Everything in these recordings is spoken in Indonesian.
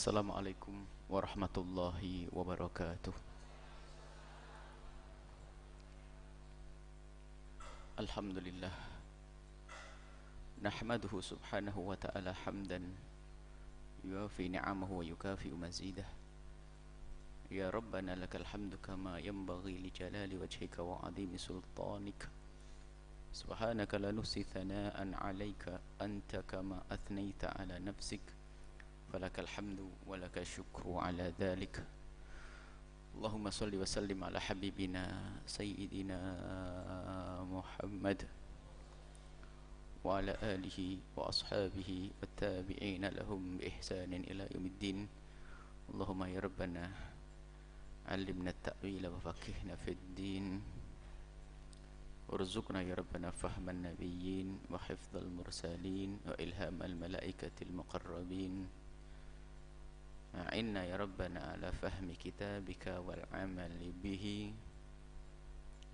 Assalamualaikum warahmatullahi wabarakatuh. Alhamdulillah. Nahmaduhu subhanahu wa ta'ala hamdan yuafi ni'amahu wa yukafi mazidah. Ya Rabbana lakal hamdu kama yanbaghi li jalali wajhika wa azimi sultanik. Subhanaka la nuhsi thana'an 'alaika anta kama athnayta 'ala nafsik. Falakal hamdu wa lakal syukru 'ala dhalik. Allahumma salli wa sallim ala habibina sayyidina Muhammad wa ala alihi wa ashabihi wa tabi'ina lahum bi ihsanin ila yaumiddin. Allahumma ya Rabbana allimna at-ta'wila wa faqihna fid din warzuqna ya Rabbana fahman nabiyyin wa hifdzal mursalin wa ilhamal malaikatil muqarrabin. A'inna ya Rabbana ala fahmi kitabika wal amali bihi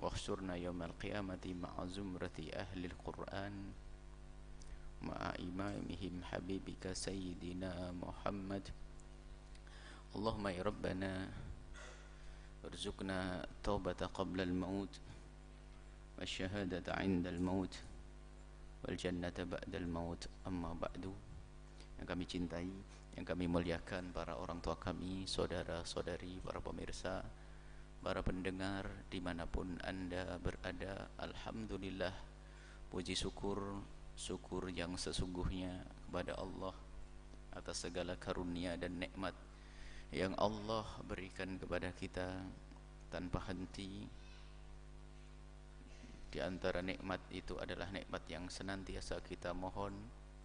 wakhsurna yawmal qiyamati ma'a zumrati ahli al-Qur'an ma'a imamihim habibika sayyidina Muhammad. Allahumma ya Rabbana warzuqna taubata qabla al-maut wa syahadata 'inda al-maut wal jannata ba'da al-maut. Amma ba'du. Yang kami cintai, yang kami muliakan, para orang tua kami, saudara-saudari, para pemirsa, para pendengar dimanapun anda berada, alhamdulillah, puji syukur yang sesungguhnya kepada Allah atas segala karunia dan nikmat yang Allah berikan kepada kita tanpa henti. Di antara nikmat itu adalah nikmat yang senantiasa kita mohon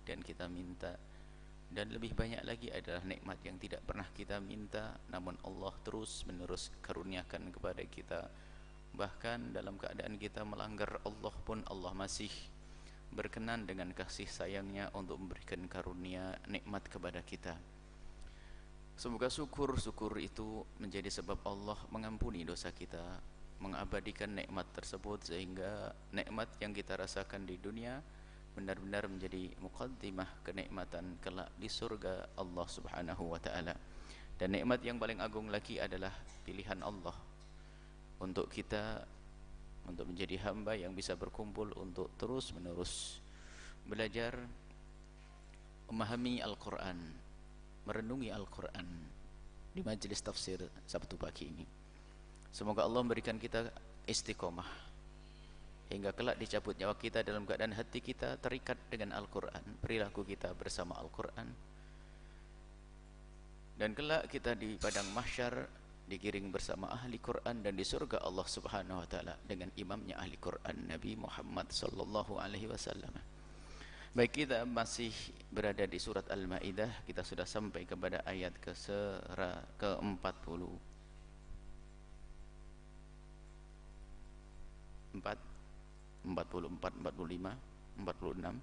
dan kita minta, dan lebih banyak lagi adalah nikmat yang tidak pernah kita minta namun Allah terus menerus karuniakan kepada kita. Bahkan dalam keadaan kita melanggar Allah pun Allah masih berkenan dengan kasih sayangnya untuk memberikan karunia nikmat kepada kita. Semoga syukur itu menjadi sebab Allah mengampuni dosa kita, mengabadikan nikmat tersebut sehingga nikmat yang kita rasakan di dunia benar-benar menjadi muqaddimah kenikmatan kelak di surga Allah Subhanahu wa taala. Dan nikmat yang paling agung lagi adalah pilihan Allah untuk kita untuk menjadi hamba yang bisa berkumpul untuk terus-menerus belajar memahami Al-Qur'an, merenungi Al-Qur'an di majelis tafsir Sabtu pagi ini. Semoga Allah memberikan kita istiqomah hingga kelak dicabut nyawa kita dalam keadaan hati kita terikat dengan Al-Quran, perilaku kita bersama Al-Quran, dan kelak kita di padang mahsyar digiring bersama ahli Quran dan di surga Allah Subhanahu wa taala dengan imamnya ahli Quran, Nabi Muhammad sallallahu alaihi wasallam. Baik, kita masih berada di surat Al-Maidah. Kita sudah sampai kepada ayat ke-40 44, 45, 46.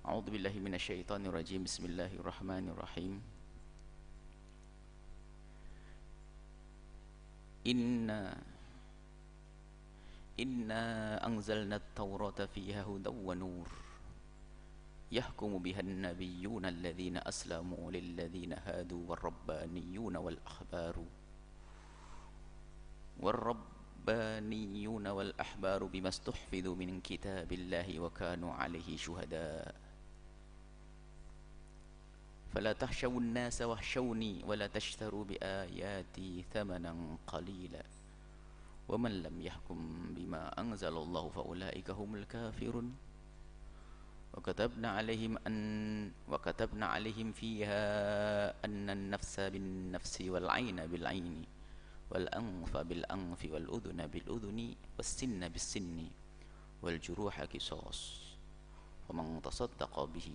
A'udzubillahi minasyaitonir rajim. Bismillahirrahmanirrahim. Inna anzalna at-taurata fiha hudaw wa nur yahkumu biha an-nabiyyuna alladhina aslamu lilladhina hadu war-rabbaniyuna wal-ahbaru الربانيون والأحبار بما استحفظوا من كتاب الله وكانوا عليه شهداء فلا تخشوا الناس واخشوني ولا تشتروا بآياتي ثمنا قليلا ومن لم يحكم بما أنزل الله فأولئك هم الكافرون وكتبنا عليهم فيها أن النفس بالنفس والعين بالعين والأنف بالأنف والأذن بالأذن والسن بالسن والجروح قصاص ومن تصدق به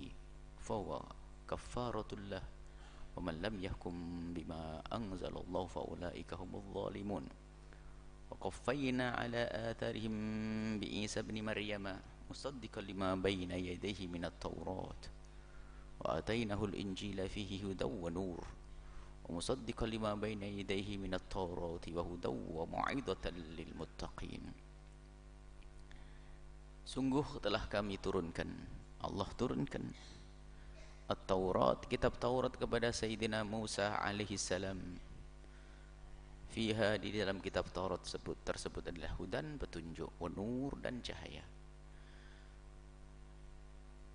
فهو كفارة له ومن لم يحكم بما أنزل الله فأولئك هم الظالمون وقفينا على آثارهم بعيسى ابن مريم مصدقا لما بين يديه من التوراة وآتيناه الإنجيل فيه هدى ونور ومصدقا لما بين يديه من التوراة وهدى وموعظة للمتقين. Sungguh telah kami turunkan, Allah turunkan At-Taurat, kitab Taurat kepada Sayyidina Musa alaihi salam. Fiha, di dalam kitab Taurat tersebut adalah hudan, petunjuk, wa nur, dan cahaya.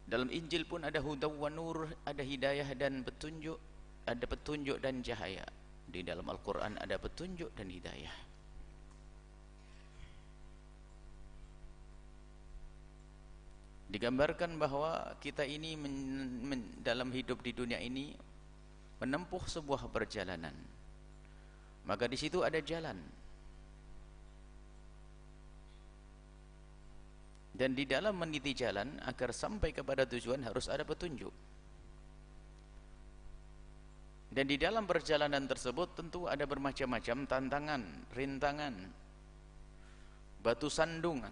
Dalam Injil pun ada hudan wa nur, ada hidayah dan petunjuk, ada petunjuk dan cahaya. Di dalam Al-Quran ada petunjuk dan hidayah. Digambarkan bahwa kita ini dalam hidup di dunia ini menempuh sebuah perjalanan. Maka di situ ada jalan. Dan di dalam meniti jalan agar sampai kepada tujuan harus ada petunjuk. Dan di dalam perjalanan tersebut tentu ada bermacam-macam tantangan, rintangan, batu sandungan.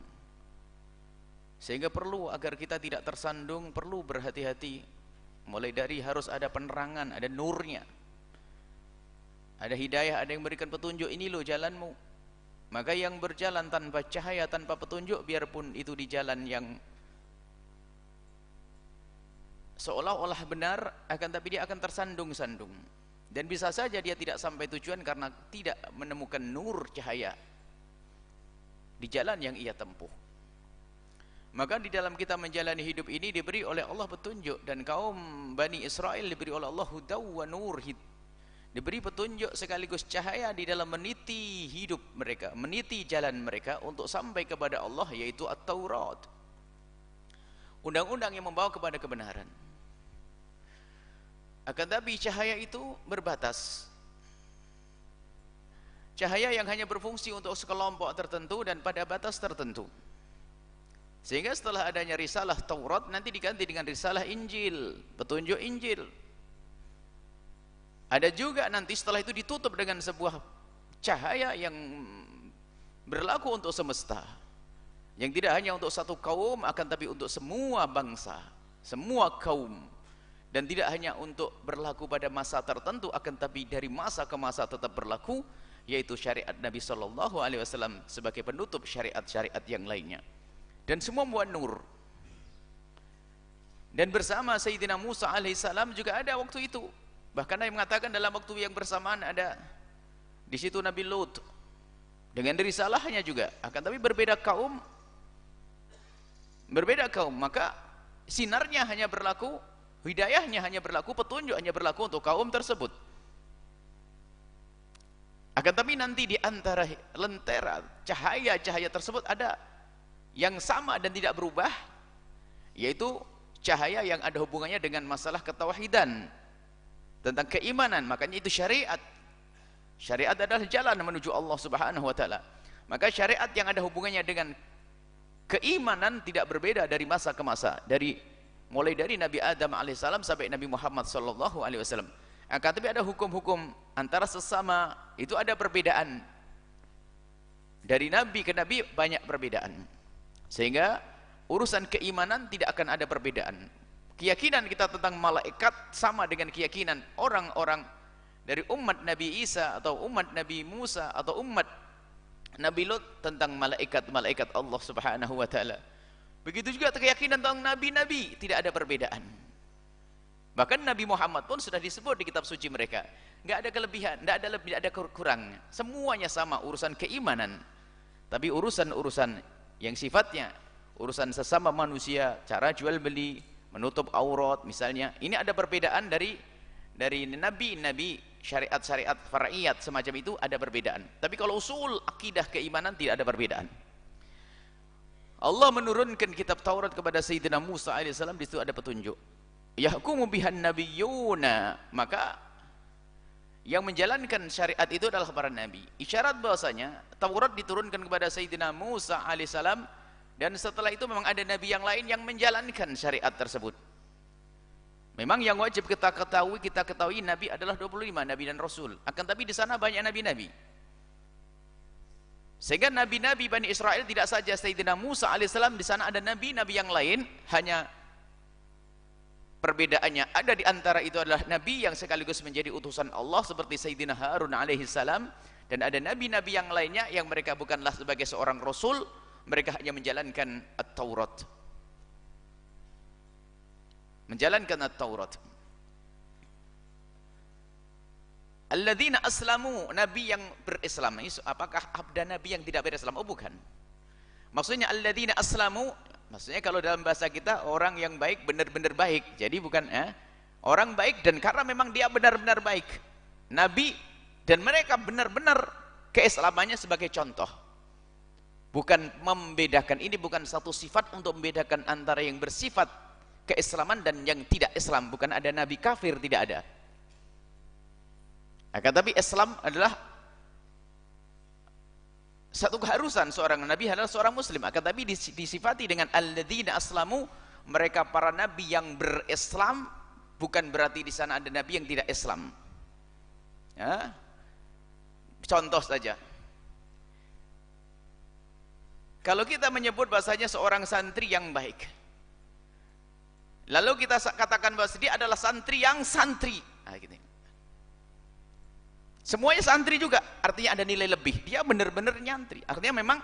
Sehingga perlu agar kita tidak tersandung, perlu berhati-hati. Mulai dari harus ada penerangan, ada nurnya, ada hidayah, ada yang memberikan petunjuk, ini loh jalanmu. Maka yang berjalan tanpa cahaya, tanpa petunjuk, biarpun itu di jalan yang seolah-olah benar, akan tapi dia akan tersandung-sandung. Dan bisa saja dia tidak sampai tujuan karena tidak menemukan nur cahaya di jalan yang ia tempuh. Maka di dalam kita menjalani hidup ini diberi oleh Allah petunjuk, dan kaum Bani Israel diberi oleh Allah hudaw wa nur, diberi petunjuk sekaligus cahaya di dalam meniti hidup mereka, meniti jalan mereka untuk sampai kepada Allah, yaitu At-Taurat, undang-undang yang membawa kepada kebenaran. Akan tapi cahaya itu berbatas, cahaya yang hanya berfungsi untuk sekelompok tertentu dan pada batas tertentu. Sehingga setelah adanya risalah Taurat nanti diganti dengan risalah Injil, petunjuk Injil. Ada juga nanti setelah itu ditutup dengan sebuah cahaya yang berlaku untuk semesta, yang tidak hanya untuk satu kaum akan tapi untuk semua bangsa, semua kaum, dan tidak hanya untuk berlaku pada masa tertentu akan tapi dari masa ke masa tetap berlaku, yaitu syariat Nabi sallallahu alaihi wasallam sebagai penutup syariat-syariat yang lainnya. Dan semua membuat nur. Dan bersama Sayyidina Musa alaihissalam juga ada waktu itu. Bahkan Nabi mengatakan dalam waktu yang bersamaan ada di situ Nabi Lut dengan risalahnya juga. Akan tapi berbeda kaum, maka sinarnya hanya berlaku, hidayahnya hanya berlaku, petunjuk hanya berlaku untuk kaum tersebut. Akan tapi nanti di antara lentera cahaya-cahaya tersebut ada yang sama dan tidak berubah, yaitu cahaya yang ada hubungannya dengan masalah ketauhidan, tentang keimanan. Makanya itu syariat. Syariat adalah jalan menuju Allah Subhanahu wa taala. Maka syariat yang ada hubungannya dengan keimanan tidak berbeda dari masa ke masa, mulai dari Nabi Adam alaihissalam sampai Nabi Muhammad sallallahu alaihi wasallam. Akan tapi ada hukum-hukum antara sesama itu ada perbedaan. Dari nabi ke nabi banyak perbedaan. Sehingga urusan keimanan tidak akan ada perbedaan. Keyakinan kita tentang malaikat sama dengan keyakinan orang-orang dari umat Nabi Isa atau umat Nabi Musa atau umat Nabi Lut tentang malaikat-malaikat Allah Subhanahu wa taala. Begitu juga keyakinan tentang nabi-nabi, tidak ada perbedaan. Bahkan Nabi Muhammad pun sudah disebut di kitab suci mereka. Enggak ada kelebihan, enggak ada lebih, enggak ada kurangnya. Semuanya sama urusan keimanan. Tapi urusan-urusan yang sifatnya urusan sesama manusia, cara jual beli, menutup aurat misalnya, ini ada perbedaan dari nabi-nabi, syariat-syariat far'iyat semacam itu ada perbedaan. Tapi kalau usul akidah keimanan tidak ada perbedaan. Allah menurunkan kitab Taurat kepada Sayyidina Musa alaihissalam, di situ ada petunjuk. Yahkumu bihan nabiyyuna, maka yang menjalankan syariat itu adalah para nabi. Isyarat bahwasanya Taurat diturunkan kepada Sayyidina Musa alaihissalam, dan setelah itu memang ada nabi yang lain yang menjalankan syariat tersebut. Memang yang wajib kita ketahui nabi adalah 25 nabi dan rasul. Akan tapi di sana banyak nabi-nabi. Sehingga nabi-nabi Bani Israel tidak saja Sayyidina Musa alaihissalam, di sana ada nabi-nabi yang lain, hanya perbedaannya ada di antara itu adalah nabi yang sekaligus menjadi utusan Allah seperti Sayyidina Harun alaihissalam, dan ada nabi-nabi yang lainnya yang mereka bukanlah sebagai seorang rasul, mereka hanya menjalankan At-Taurat. Alladzina aslamu, nabi yang berislam. Apakah ada nabi yang tidak berislam? Oh bukan. Maksudnya alladzina aslamu, maksudnya kalau dalam bahasa kita orang yang baik, benar-benar baik. Jadi bukan orang baik dan karena memang dia benar-benar baik. Nabi dan mereka benar-benar keislamannya sebagai contoh. Bukan membedakan, ini bukan satu sifat untuk membedakan antara yang bersifat keislaman dan yang tidak Islam. Bukan ada nabi kafir, tidak ada. Akan tapi Islam adalah satu keharusan, seorang nabi adalah seorang muslim. Akan tapi disifati dengan alladzina aslamu, mereka para nabi yang berislam, bukan berarti di sana ada nabi yang tidak Islam. Ya. Contoh saja, kalau kita menyebut bahasanya seorang santri yang baik, lalu kita katakan bahwa dia adalah santri yang santri, gitu. Semuanya santri juga, artinya ada nilai lebih. Dia benar-benar nyantri. Artinya memang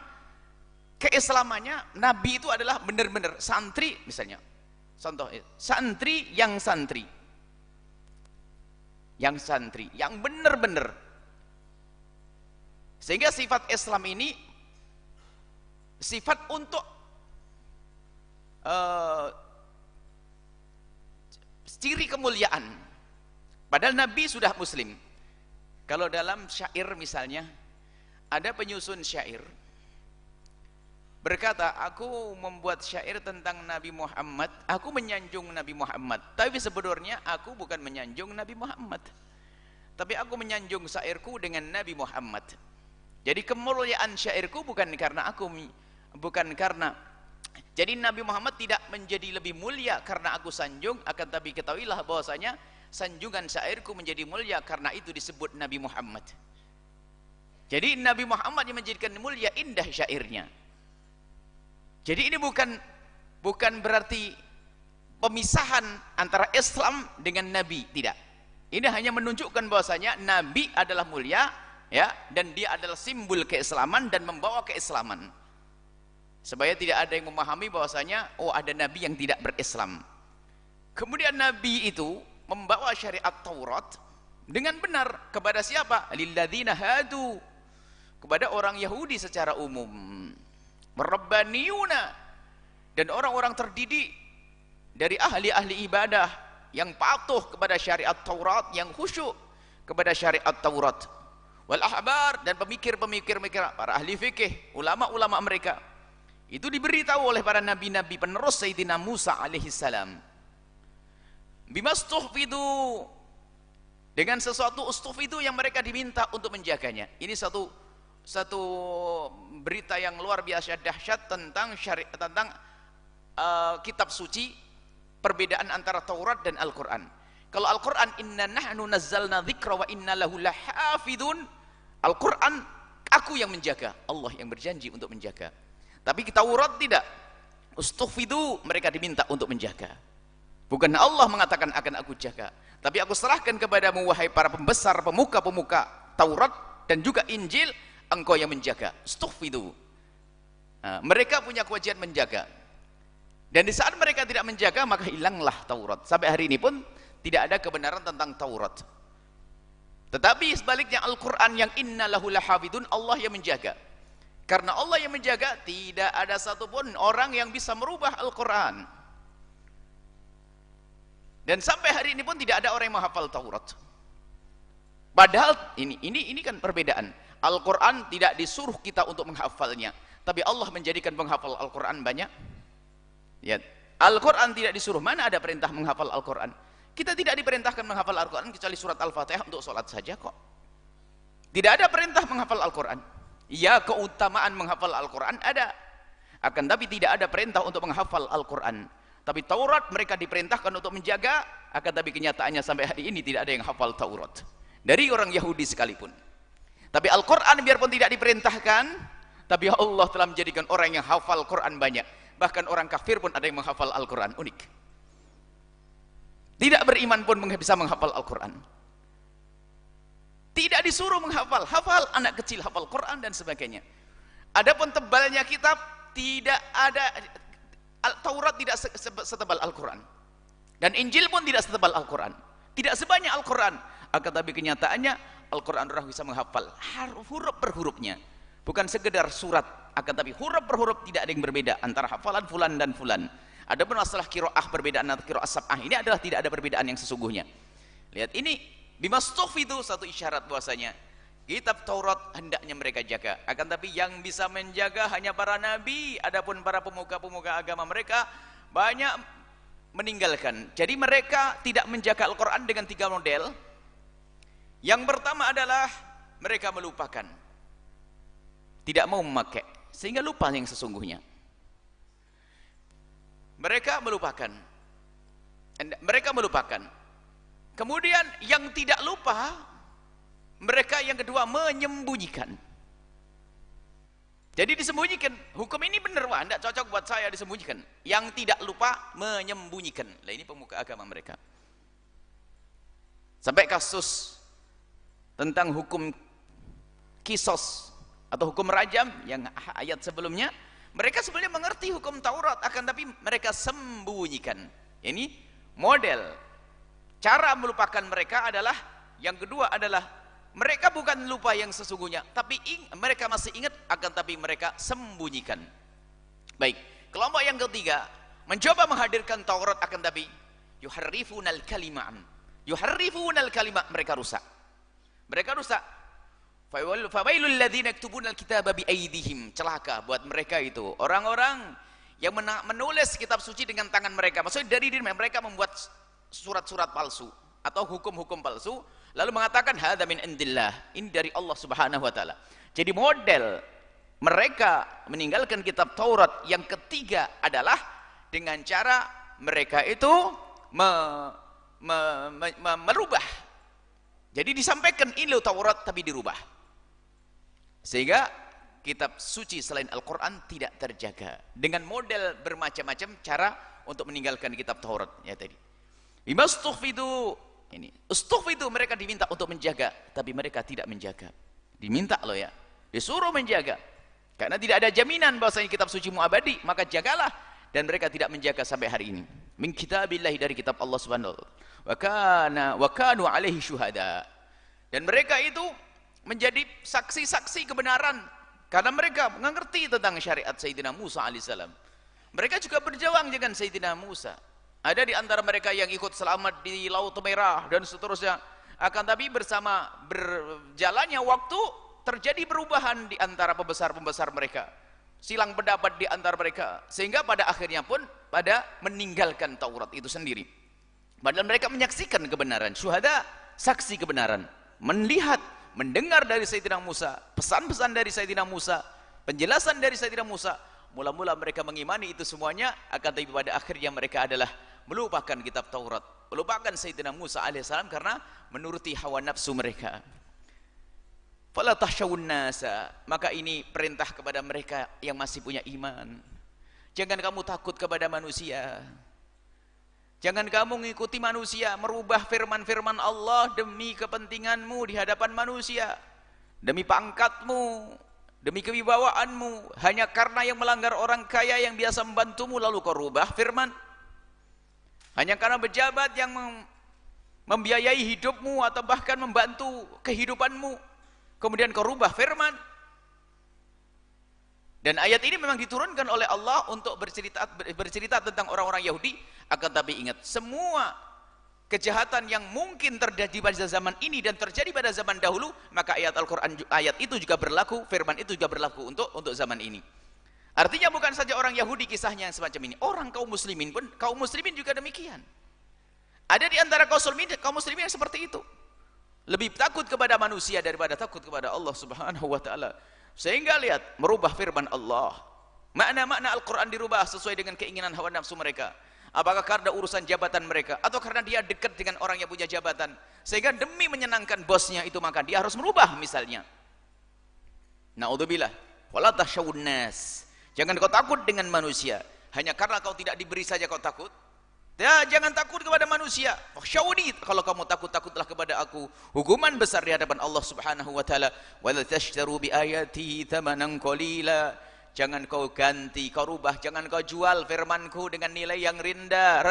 keislamannya nabi itu adalah benar-benar santri, misalnya. Contoh, santri, yang benar-benar. Sehingga sifat Islam ini sifat untuk ciri kemuliaan. Padahal nabi sudah muslim. Kalau dalam syair misalnya, ada penyusun syair berkata, aku membuat syair tentang Nabi Muhammad, aku menyanjung Nabi Muhammad, tapi sebenarnya aku bukan menyanjung Nabi Muhammad, tapi aku menyanjung syairku dengan Nabi Muhammad. Jadi kemuliaan syairku bukan karena jadi Nabi Muhammad tidak menjadi lebih mulia karena aku sanjung, akan tapi ketahuilah bahwasanya sanjungan syairku menjadi mulia karena itu disebut Nabi Muhammad. Jadi Nabi Muhammad yang menjadikan mulia indah syairnya. Jadi ini bukan berarti pemisahan antara Islam dengan Nabi, tidak. Ini hanya menunjukkan bahwasanya Nabi adalah mulia, ya, dan dia adalah simbol keislaman dan membawa keislaman. Supaya tidak ada yang memahami bahwasanya ada nabi yang tidak berislam. Kemudian nabi itu membawa syariat Taurat dengan benar kepada siapa? Lilladzina hadu, kepada orang Yahudi secara umum. Rabbaniyuna, dan orang-orang terdidik dari ahli-ahli ibadah yang patuh kepada syariat Taurat, yang khusyuk kepada syariat Taurat. Wal ahbar, dan pemikir-pemikir mereka, para ahli fikih, ulama-ulama mereka. Itu diberitahu oleh para nabi-nabi penerus Sayyidina Musa alaihissalam. Bimastuhfidu, dengan sesuatu ustufidu yang mereka diminta untuk menjaganya. Ini satu berita yang luar biasa dahsyat tentang syariat, tentang kitab suci, perbedaan antara Taurat dan Al-Quran. Kalau Al-Quran, inna nahnu nazzalna dzikra wa inna lahu lahafidun, Al-Quran aku yang menjaga, Allah yang berjanji untuk menjaga. Tapi Taurat tidak, ustufidu, mereka diminta untuk menjaga. Bukan Allah mengatakan akan aku jaga, tapi aku serahkan kepadamu wahai para pembesar, pemuka-pemuka Taurat dan juga Injil, engkau yang menjaga. Ustufidu. Mereka punya kewajiban menjaga. Dan di saat mereka tidak menjaga, maka hilanglah Taurat. Sampai hari ini pun tidak ada kebenaran tentang Taurat. Tetapi sebaliknya Al-Quran yang inna lahu lahafidun, Allah yang menjaga. Karena Allah yang menjaga, tidak ada satupun orang yang bisa merubah Al-Quran. Dan sampai hari ini pun tidak ada orang yang menghafal Taurat. Padahal ini kan perbedaan. Al-Quran tidak disuruh kita untuk menghafalnya, tapi Allah menjadikan penghafal Al-Quran banyak. Ya, Al-Quran tidak disuruh. Mana ada perintah menghafal Al-Quran? Kita tidak diperintahkan menghafal Al-Quran kecuali surat Al-Fatihah untuk sholat saja kok. Tidak ada perintah menghafal Al-Quran. Ya, keutamaan menghafal Al-Quran ada, akan tapi tidak ada perintah untuk menghafal Al-Quran. Tapi Taurat mereka diperintahkan untuk menjaga, akan tapi kenyataannya sampai hari ini tidak ada yang hafal Taurat, dari orang Yahudi sekalipun. Tapi Al-Quran biarpun tidak diperintahkan, tapi Allah telah menjadikan orang yang hafal Quran banyak. Bahkan orang kafir pun ada yang menghafal Al-Quran. Unik. Tidak beriman pun bisa menghafal Al-Quran. Tidak disuruh menghafal, hafal anak kecil hafal Quran dan sebagainya. Adapun tebalnya kitab, tidak ada. Taurat tidak setebal Al-Quran, dan Injil pun tidak setebal Al-Quran, tidak sebanyak Al-Quran. Akan tapi kenyataannya Al-Quran orang bisa menghafal huruf per hurufnya, bukan sekedar surat, akan tapi huruf per huruf tidak ada yang berbeda antara hafalan fulan dan fulan. Adapun masalah qiraah perbedaan antara qiraah sab'ah ini adalah tidak ada perbedaan yang sesungguhnya. Lihat ini bimastuf itu satu isyarat bahwasanya kitab Taurat hendaknya mereka jaga, akan tapi yang bisa menjaga hanya para nabi. Adapun para pemuka-pemuka agama mereka banyak meninggalkan. Jadi mereka tidak menjaga Al-Quran dengan 3 model. Yang pertama adalah mereka melupakan, tidak mau memakai, sehingga lupa yang sesungguhnya. Mereka melupakan. Kemudian yang tidak lupa, mereka yang kedua menyembunyikan. Jadi disembunyikan, hukum ini benar, wah tidak cocok buat saya, disembunyikan. Yang tidak lupa menyembunyikan. Nah ini pemuka agama mereka. Sampai kasus tentang hukum kisos atau hukum rajam yang ayat sebelumnya, mereka sebenarnya mengerti hukum Taurat, akan tapi mereka sembunyikan. Ini model cara melupakan mereka adalah, yang kedua adalah mereka bukan lupa yang sesungguhnya, tapi mereka masih ingat, akan tapi mereka sembunyikan. Baik, kelompok yang ketiga mencoba menghadirkan Taurat, akan tapi yuharrifunal kalimah, mereka rusak. Fawailul ladzina yaktubuna alkitaba biaydihim, celaka buat mereka itu orang-orang yang menulis kitab suci dengan tangan mereka. Maksudnya dari diri mereka membuat surat-surat palsu atau hukum-hukum palsu, lalu mengatakan hadza min indillah, ini dari Allah Subhanahu wa taala. Jadi model mereka meninggalkan kitab Taurat yang ketiga adalah dengan cara mereka itu merubah. Jadi disampaikan ini Taurat tapi dirubah, sehingga kitab suci selain Al-Quran tidak terjaga dengan model bermacam-macam cara untuk meninggalkan kitab Taurat ya tadi. Imastughfidu, ini ustughfidu, mereka diminta untuk menjaga tapi mereka tidak menjaga. Diminta loh ya, disuruh menjaga karena tidak ada jaminan bahwasanya kitab suci mu abadi, maka jagalah, dan mereka tidak menjaga sampai hari ini. Min kitabillahi, dari kitab Allah Subhanahu wa taala. Wa kanu alaihi syuhada, dan mereka itu menjadi saksi-saksi kebenaran karena mereka mengerti tentang syariat Sayyidina Musa alaihissalam. Mereka juga berjuang dengan Sayyidina Musa. Ada di antara mereka yang ikut selamat di Laut Merah dan seterusnya, akan tapi bersama berjalannya waktu terjadi perubahan di antara pembesar-pembesar mereka, silang pendapat di antara mereka, sehingga pada akhirnya pun pada meninggalkan Taurat itu sendiri. Padahal mereka menyaksikan kebenaran, syuhada, saksi kebenaran, melihat, mendengar dari Sayyidina Musa, pesan-pesan dari Sayyidina Musa, penjelasan dari Sayyidina Musa. Mula-mula mereka mengimani itu semuanya, akan tapi pada akhirnya mereka adalah melupakan kitab Taurat, melupakan Sayyidina Musa alaihissalam karena menuruti hawa nafsu mereka. Fala tahsyawun nasa, maka ini perintah kepada mereka yang masih punya iman. Jangan kamu takut kepada manusia. Jangan kamu mengikuti manusia, merubah firman-firman Allah demi kepentinganmu di hadapan manusia, demi pangkatmu, demi kewibawaanmu, hanya karena yang melanggar orang kaya yang biasa membantumu lalu kau rubah firman. Hanya karena pejabat yang membiayai hidupmu atau bahkan membantu kehidupanmu, kemudian kau rubah firman. Dan ayat ini memang diturunkan oleh Allah untuk bercerita tentang orang-orang Yahudi, akan tapi ingat, semua kejahatan yang mungkin terjadi pada zaman ini dan terjadi pada zaman dahulu, maka ayat Al-Quran, ayat itu juga berlaku, firman itu juga berlaku untuk zaman ini. Artinya bukan saja orang Yahudi kisahnya yang semacam ini, orang kaum muslimin pun, kaum muslimin juga demikian. Ada di antara kaum muslimin yang seperti itu, lebih takut kepada manusia daripada takut kepada Allah Subhanahu wa taala. Sehingga lihat, merubah firman Allah, makna-makna Al-Quran dirubah sesuai dengan keinginan hawa nafsu mereka. Apakah karena urusan jabatan mereka, atau karena dia dekat dengan orang yang punya jabatan, sehingga demi menyenangkan bosnya itu maka dia harus merubah misalnya. Na'udzubillah. Wala tahsyawun nas, jangan kau takut dengan manusia hanya karena kau tidak diberi saja kau takut. Ya, jangan takut kepada manusia. Syawni, kalau kamu takut, takutlah kepada aku. Hukuman besar di hadapan Allah Subhanahu wa taala. Wala tashtaru bi ayati thamanan qalila. Jangan kau ganti, kau rubah, jangan kau jual firmanku dengan nilai yang rendah.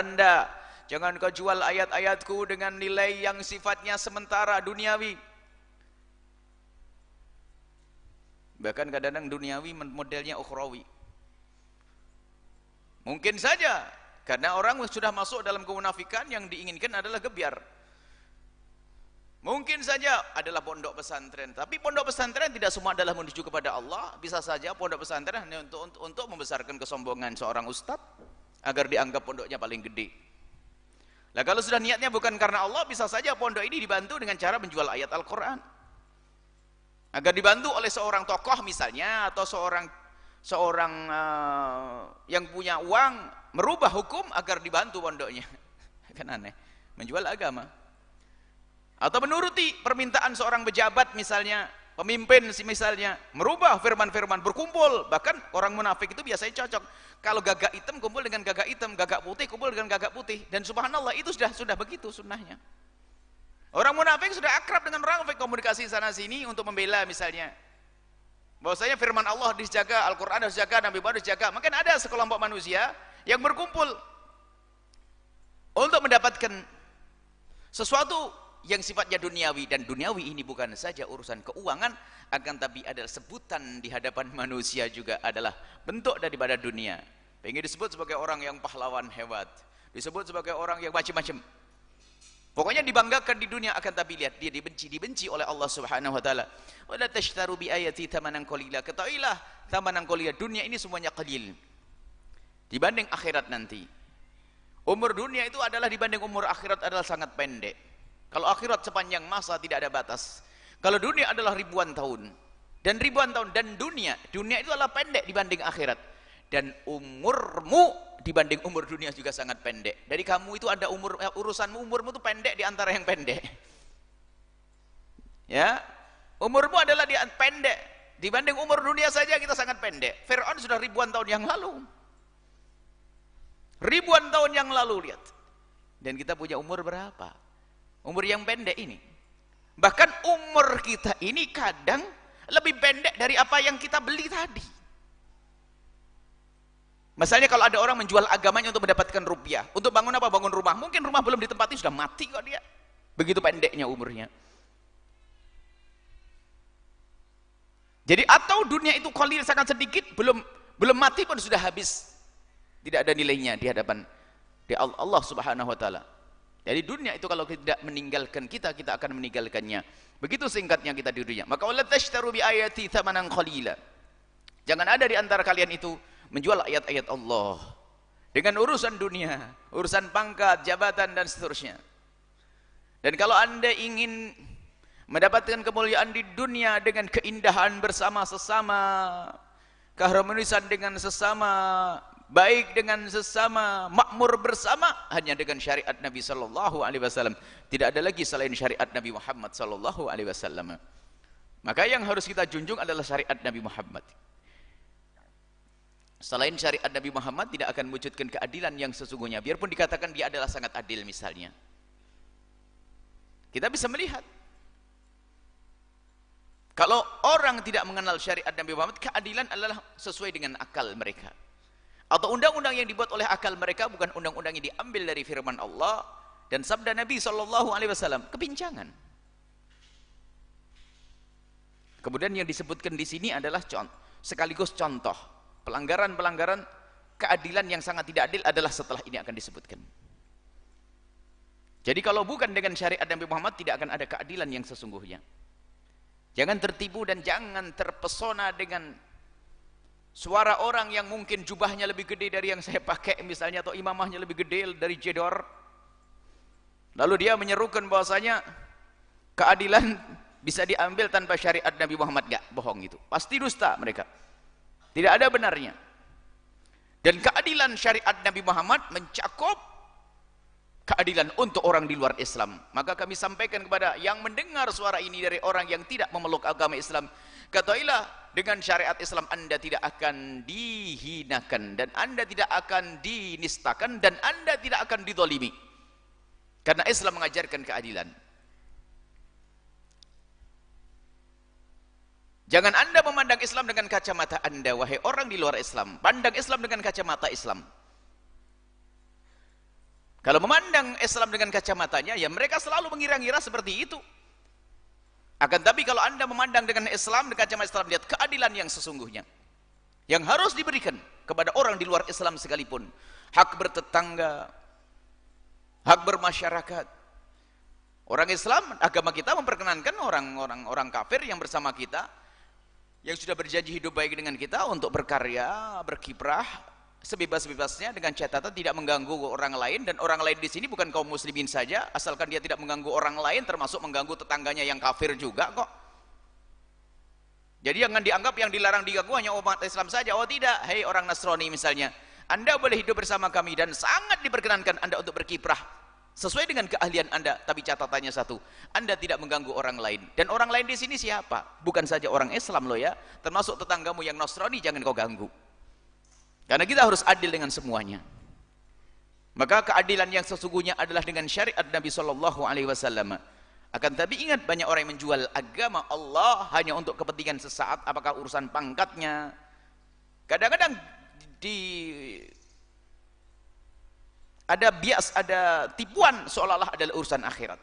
Jangan kau jual ayat-ayatku dengan nilai yang sifatnya sementara, duniawi. Bahkan kadang-kadang duniawi modelnya ukhrawi. Mungkin saja karena orang sudah masuk dalam kemunafikan, yang diinginkan adalah gebyar. Mungkin saja adalah pondok pesantren, tapi pondok pesantren tidak semua adalah menuju kepada Allah. Bisa saja pondok pesantren hanya untuk membesarkan kesombongan seorang ustadz agar dianggap pondoknya paling gede. Nah, kalau sudah niatnya bukan karena Allah, bisa saja pondok ini dibantu dengan cara menjual ayat Al-Quran agar dibantu oleh seorang tokoh misalnya, atau seorang yang punya uang merubah hukum agar dibantu pondoknya. Kan aneh, menjual agama. Atau menuruti permintaan seorang pejabat misalnya, pemimpin misalnya, merubah firman-firman, berkumpul. Bahkan orang munafik itu biasanya cocok. Kalau gagak hitam kumpul dengan gagak hitam, gagak putih kumpul dengan gagak putih. Dan subhanallah itu sudah begitu sunnahnya. Orang munafik sudah akrab dengan orang munafik, komunikasi sana sini untuk membela misalnya. Bahwasanya firman Allah dijaga, Al-Quran harus dijaga, Nabi Muhammad harus dijaga. Mungkin ada sekelompok manusia yang berkumpul untuk mendapatkan sesuatu yang sifatnya duniawi, dan duniawi ini bukan saja urusan keuangan, akan tapi adalah sebutan di hadapan manusia juga adalah bentuk daripada dunia. Pengen disebut sebagai orang yang pahlawan hebat, disebut sebagai orang yang macam-macam. Pokoknya dibanggakan di dunia, akan tapi lihat dia dibenci oleh Allah Subhanahu wa taala. Wala tashtaru bi ayati thamanan qalila. Ketahuilah thamanan qalila, dunia ini semuanya qalil dibanding akhirat nanti. Umur dunia itu adalah dibanding umur akhirat adalah sangat pendek. Kalau akhirat sepanjang masa tidak ada batas. Kalau dunia adalah ribuan tahun. Dan ribuan tahun, dan dunia itu adalah pendek dibanding akhirat. Dan umurmu dibanding umur dunia juga sangat pendek. Dari kamu itu ada umurmu itu pendek di antara yang pendek. Ya, umurmu adalah pendek dibanding umur dunia saja kita sangat pendek. Fir'aun sudah ribuan tahun yang lalu. Ribuan tahun yang lalu, lihat. Dan kita punya umur berapa? Umur yang pendek ini. Bahkan umur kita ini kadang lebih pendek dari apa yang kita beli tadi. Misalnya kalau ada orang menjual agamanya untuk mendapatkan rupiah, untuk bangun apa? Bangun rumah. Mungkin rumah belum ditempati sudah mati kok dia. Begitu pendeknya umurnya. Jadi atau dunia itu qalil sangat sedikit, belum mati pun sudah habis. Tidak ada nilainya di hadapan Allah Subhanahu wa taala. Jadi dunia itu kalau tidak meninggalkan kita akan meninggalkannya. Begitu singkatnya kita di dunia. Maka wala tashtaru bi ayati thamanan qalila. Jangan ada di antara kalian itu menjual ayat-ayat Allah dengan urusan dunia, urusan pangkat, jabatan dan seterusnya. Dan kalau Anda ingin mendapatkan kemuliaan di dunia dengan keindahan bersama sesama, keharmonisan dengan sesama, baik dengan sesama, makmur bersama, hanya dengan syariat Nabi sallallahu alaihi wasallam. Tidak ada lagi selain syariat Nabi Muhammad sallallahu alaihi wasallam. Maka yang harus kita junjung adalah syariat Nabi Muhammad. Selain syariat Nabi Muhammad tidak akan mewujudkan keadilan yang sesungguhnya, biarpun dikatakan dia adalah sangat adil misalnya. Kita bisa melihat kalau orang tidak mengenal syariat Nabi Muhammad, keadilan adalah sesuai dengan akal mereka. Atau undang-undang yang dibuat oleh akal mereka bukan undang-undang yang diambil dari firman Allah dan sabda Nabi sallallahu alaihi wasallam, kebincangan. Kemudian yang disebutkan di sini adalah sekaligus contoh pelanggaran-pelanggaran keadilan yang sangat tidak adil adalah setelah ini akan disebutkan. Jadi kalau bukan dengan syariat Nabi Muhammad tidak akan ada keadilan yang sesungguhnya. Jangan tertipu dan jangan terpesona dengan suara orang yang mungkin jubahnya lebih gede dari yang saya pakai misalnya, atau imamahnya lebih gede dari jedor, lalu dia menyerukan bahwasanya keadilan bisa diambil tanpa syariat Nabi Muhammad. Enggak, bohong itu, pasti dusta mereka, tidak ada benarnya. Dan keadilan syariat Nabi Muhammad mencakup keadilan untuk orang di luar Islam. Maka kami sampaikan kepada yang mendengar suara ini dari orang yang tidak memeluk agama Islam, ketahuilah dengan syariat Islam Anda tidak akan dihinakan, dan Anda tidak akan dinistakan, dan Anda tidak akan dizalimi. Karena Islam mengajarkan keadilan. Jangan Anda memandang Islam dengan kacamata Anda, wahai orang di luar Islam. Pandang Islam dengan kacamata Islam. Kalau memandang Islam dengan kacamatanya, ya mereka selalu mengira-ngira seperti itu. Akan tapi kalau Anda memandang dengan Islam, dengan kacamata Islam, lihat keadilan yang sesungguhnya yang harus diberikan kepada orang di luar Islam sekalipun. Hak bertetangga, hak bermasyarakat. Orang Islam, agama kita memperkenankan orang kafir yang bersama kita, yang sudah berjanji hidup baik dengan kita untuk berkarya, berkiprah sebebas-bebasnya dengan catatan tidak mengganggu orang lain. Dan orang lain di sini bukan kaum muslimin saja, asalkan dia tidak mengganggu orang lain, termasuk mengganggu tetangganya yang kafir juga kok. Jadi jangan dianggap yang dilarang diganggu hanya umat Islam saja. Oh tidak, hei orang Nasrani misalnya, Anda boleh hidup bersama kami dan sangat diperkenankan Anda untuk berkiprah sesuai dengan keahlian Anda, tapi catatannya satu, Anda tidak mengganggu orang lain. Dan orang lain di sini siapa? Bukan saja orang Islam loh ya, termasuk tetanggamu yang Nasrani jangan kau ganggu. Karena kita harus adil dengan semuanya. Maka keadilan yang sesungguhnya adalah dengan syariat Nabi Shallallahu Alaihi Wasallam. Akan tapi ingat, banyak orang yang menjual agama Allah hanya untuk kepentingan sesaat, apakah urusan pangkatnya. Kadang-kadang ada bias, ada tipuan seolah-olah adalah urusan akhirat,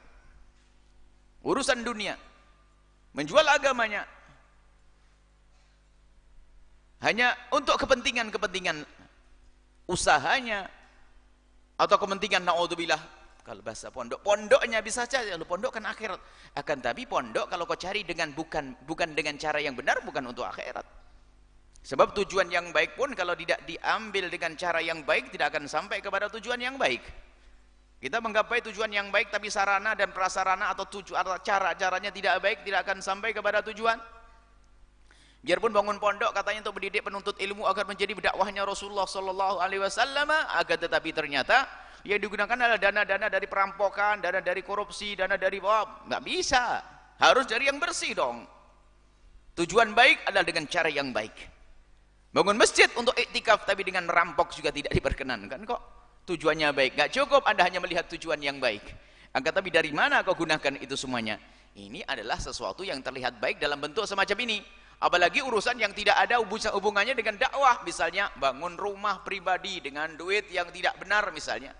urusan dunia, menjual agamanya hanya untuk kepentingan usahanya atau kepentingan naudzubillah. Kalau bahasa pondoknya bisa saja, lu pondok kan akhirat. Akan tapi pondok kalau kau cari dengan bukan dengan cara yang benar, bukan untuk akhirat. Sebab tujuan yang baik pun kalau tidak diambil dengan cara yang baik, tidak akan sampai kepada tujuan yang baik. Kita menggapai tujuan yang baik tapi sarana dan prasarana atau cara-caranya tidak baik, tidak akan sampai kepada tujuan. Biarpun bangun pondok katanya untuk mendidik penuntut ilmu agar menjadi dakwahnya Rasulullah sallallahu alaihi wasallam, agar tetapi ternyata yang digunakan adalah dana-dana dari perampokan, dana dari korupsi, dana dari nggak bisa. Harus dari yang bersih dong. Tujuan baik adalah dengan cara yang baik. Bangun masjid untuk iktikaf tapi dengan merampok juga tidak diperkenankan kok. Tujuannya baik, nggak cukup Anda hanya melihat tujuan yang baik. Akan tapi dari mana kau gunakan itu semuanya? Ini adalah sesuatu yang terlihat baik dalam bentuk semacam ini. Apalagi urusan yang tidak ada hubungannya dengan dakwah, misalnya bangun rumah pribadi dengan duit yang tidak benar misalnya.